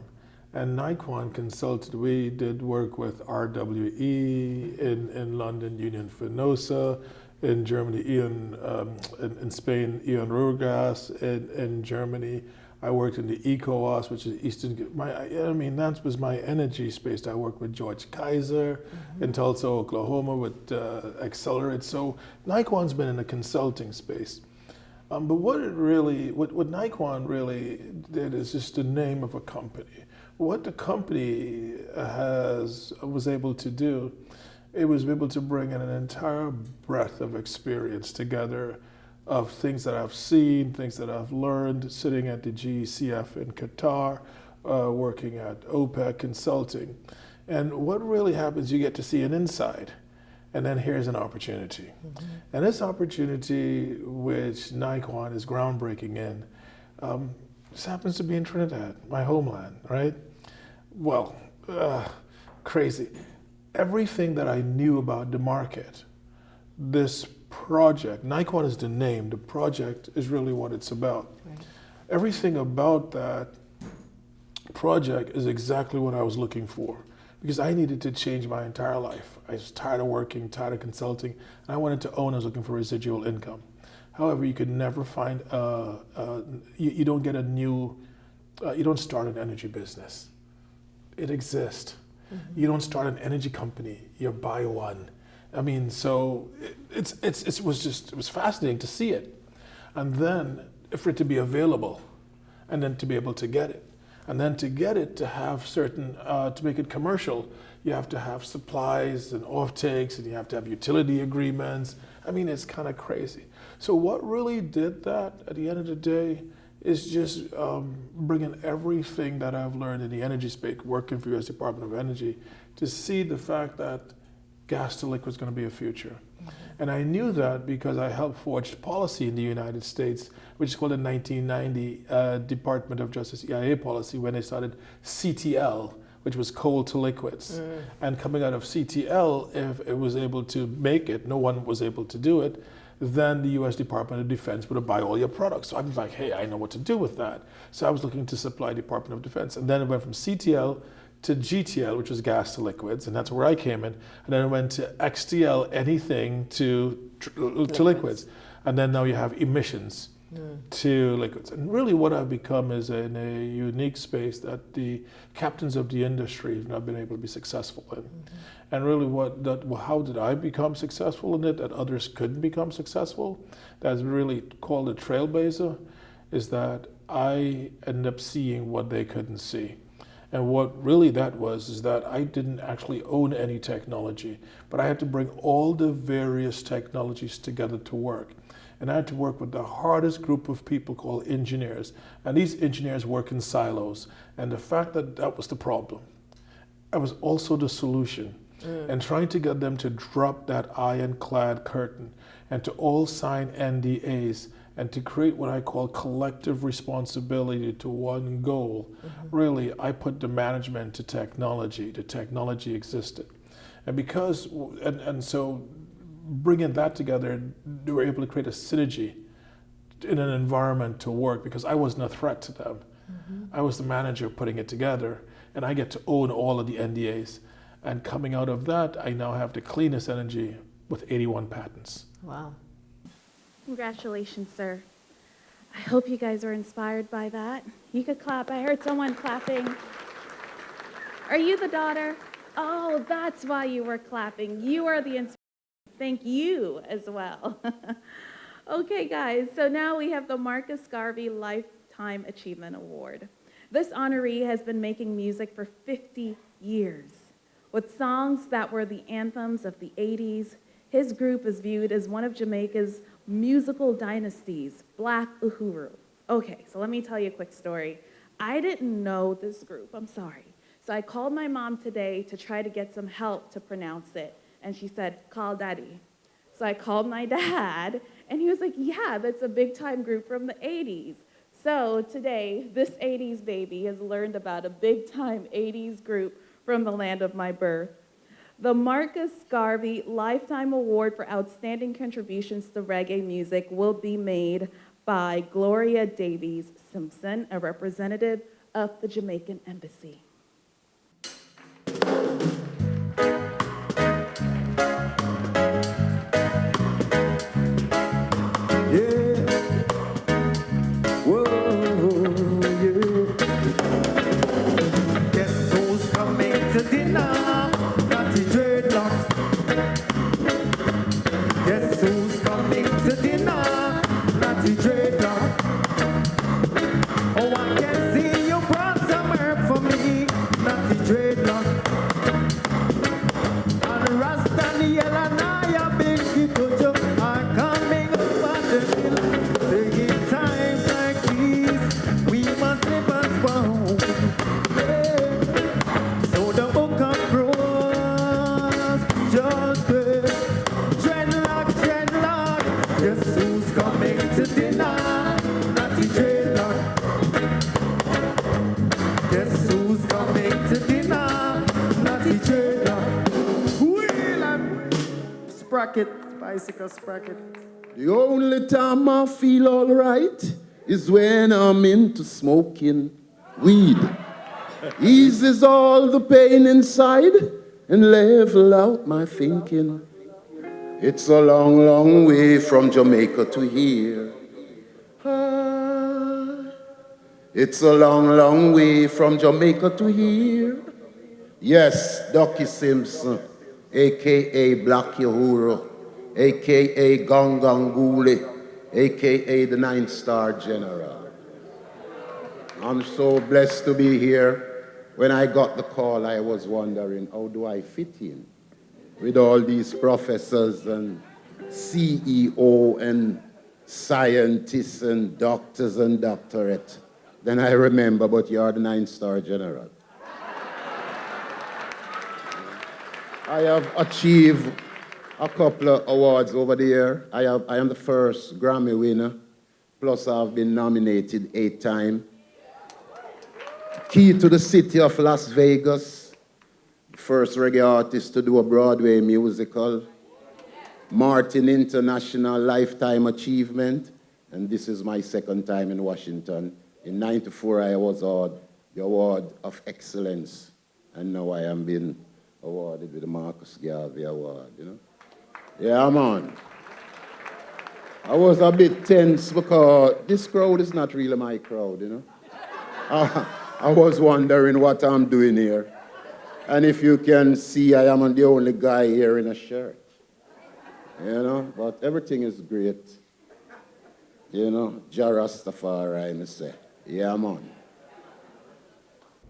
And Nikon consulted, we did work with RWE in London, Union Fenosa, in Germany, in Spain, Ion Rugas, in Germany. I worked in the ECOWAS, which is Eastern, that was my energy space. I worked with George Kaiser in Tulsa, Oklahoma with Accelerate. So Nikon's been in the consulting space. But what Nikon really did is just the name of a company. What the company was able to do, it was able to bring in an entire breadth of experience together of things that I've seen, things that I've learned, sitting at the GECF in Qatar, working at OPEC Consulting. And what really happens, you get to see an inside, and then here's an opportunity. And this opportunity, which Nikon is groundbreaking in, this happens to be in Trinidad, my homeland, right? Well, crazy. Everything that I knew about the market, this project, Nikon is the name, the project is really what it's about. Right. Everything about that project is exactly what I was looking for. because I needed to change my entire life. I was tired of working, tired of consulting, and I wanted to own. I was looking for residual income. However, you could never find, you don't get a new, you don't start an energy business. It exists. You don't start an energy company, you buy one. I mean, so it was fascinating to see it. And then for it to be available, and then to be able to get it. And then to get it, to have certain, to make it commercial, you have to have supplies and off-takes, and you have to have utility agreements. I mean, it's kind of crazy. So what really did that at the end of the day is just bringing everything that I've learned in the energy space, working for U.S. Department of Energy, to see the fact that gas to liquid is going to be a future. And I knew that because I helped forge policy in the United States, which is called the 1990 Department of Justice EIA policy, when they started CTL, which was coal to liquids. And coming out of CTL, if it was able to make it, no one was able to do it, then the U.S. Department of Defense would buy all your products. So I was like, hey, I know what to do with that. So I was looking to supply Department of Defense. And then it went from CTL to GTL, which was gas to liquids, and that's where I came in. And then it went to XTL, anything to liquids. And then now you have emissions to liquids. And really what I've become is in a unique space that the captains of the industry have not been able to be successful in. And really how did I become successful in it that others couldn't become successful? That's really called a trailblazer, is that I ended up seeing what they couldn't see. And what really that was is that I didn't actually own any technology, but I had to bring all the various technologies together to work. And I had to work with the hardest group of people called engineers. And these engineers work in silos. And the fact that that was the problem, I was also the solution. And trying to get them to drop that ironclad curtain and to all sign NDAs and to create what I call collective responsibility to one goal. Really, I put the management to technology. The technology existed. And because, and so bringing that together, they were able to create a synergy in an environment to work because I wasn't a threat to them. I was the manager putting it together, and I get to own all of the NDAs. And coming out of that, I now have the cleanest energy with 81 patents. Wow. Congratulations, sir. I hope you guys are inspired by that. You could clap. I heard someone clapping. Are you the daughter? Oh, that's why you were clapping. You are the inspiration. Thank you as well. Okay, guys, so now we have the Marcus Garvey Lifetime Achievement Award. This honoree has been making music for 50 years. With songs that were the anthems of the 80s, his group is viewed as one of Jamaica's musical dynasties, Black Uhuru. Okay, so let me tell you a quick story. I didn't know this group, I'm sorry. So I called my mom today to try to get some help to pronounce it, and she said, call daddy. So I called my dad, and he was like, yeah, that's a big time group from the 80s. So today, this 80s baby has learned about a big time 80s group from the land of my birth. The Marcus Garvey Lifetime Award for Outstanding Contributions to Reggae Music will be made by Gloria Davies Simpson, a representative of the Jamaican Embassy. Bicycle sprocket. The only time I feel all right is when I'm into smoking weed. eases all the pain inside and level out my thinking. It's a long, long way from Jamaica to here. It's a long, long way from Jamaica to here. Yes, Ducky Simpson, a.k.a. Black Uhuru, a.k.a. Gongangule, a.k.a. the 9-star General. I'm so blessed to be here. When I got the call, I was wondering, how do I fit in with all these professors and CEO and scientists and doctors and doctorate? Then I remember, but you're the 9-star General. I have achieved a couple of awards over the year. I am the first Grammy winner, plus I've been nominated 8 times. Key to the city of Las Vegas, first reggae artist to do a Broadway musical. Martin International Lifetime Achievement, and this is my 2nd time in Washington. In '94, I was awarded the Award of Excellence, and now I am being awarded with the Marcus Garvey Award, you know? Yeah, man. I was a bit tense because this crowd is not really my crowd, you know? I was wondering what I'm doing here. And if you can see, I am the only guy here in a shirt. You know, but everything is great. You know, Jah Rastafari, I say. Yeah, man.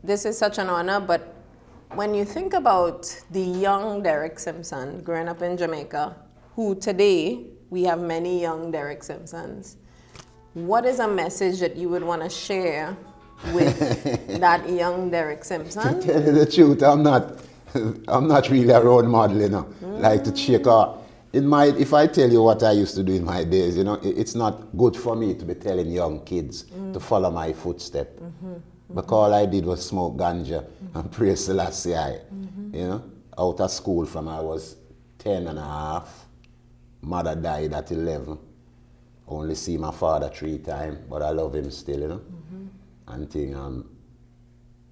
This is such an honor, but when you think about the young Derek Simpson growing up in Jamaica, who today we have many young Derek Simpsons, what is a message that you would want to share with that young Derek Simpson? To tell you the truth, I'm not really a role model, you know, like to check out. If I tell you what I used to do in my days, you know, it's not good for me to be telling young kids to follow my footstep. Because all I did was smoke ganja and pray Selassie, you know, out of school from I was 10 and a half. Mother died at 11. Only see my father 3 times, but I love him still, you know. And thing,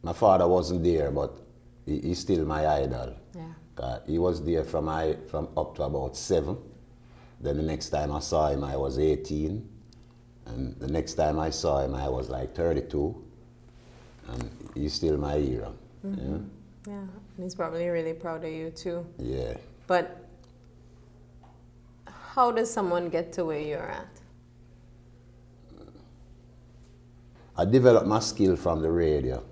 my father wasn't there, but he's still my idol. Yeah. He was there from up to about 7. Then the next time I saw him, I was 18. And the next time I saw him, I was like 32. And he's still my hero. Yeah. Yeah, and he's probably really proud of you too. Yeah. But how does someone get to where you're at? I developed my skill from the radio,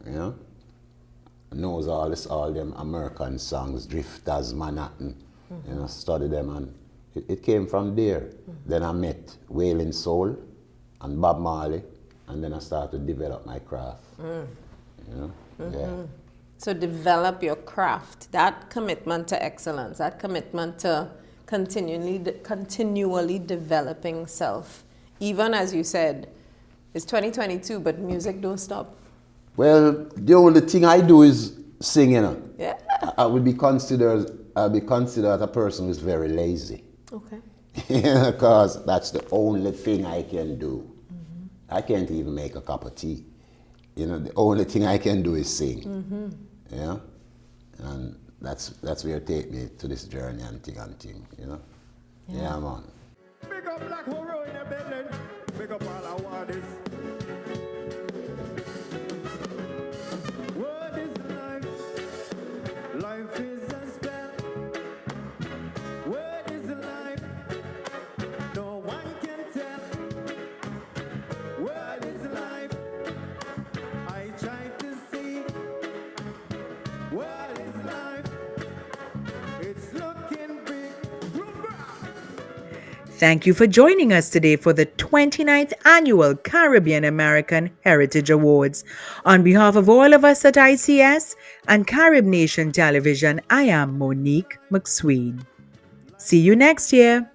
you know. I knows all them American songs, Drifters, Manhattan, you know, study them, and it came from there. Then I met Wailing Soul and Bob Marley, and then I started to develop my craft, you know. Yeah. So develop your craft, that commitment to excellence, that commitment to continually developing self. Even as you said, it's 2022, but music don't stop. Well, the only thing I do is sing, you know. Yeah. I'll be considered a person who's very lazy. Okay. Because that's the only thing I can do. I can't even make a cup of tea. You know, the only thing I can do is sing. You know? And that's where it take me to this journey and thing, you know? Yeah, man. Big up Black Horror in the building. Big up all our wadis. What is life? Life is a spell. What is life? No one can tell. What is life? I try to see. What is life? It's looking big. Thank you for joining us today for the 29th Annual Caribbean American Heritage Awards. On behalf of all of us at ICS and Carib Nation Television, I am Monique McSween. See you next year.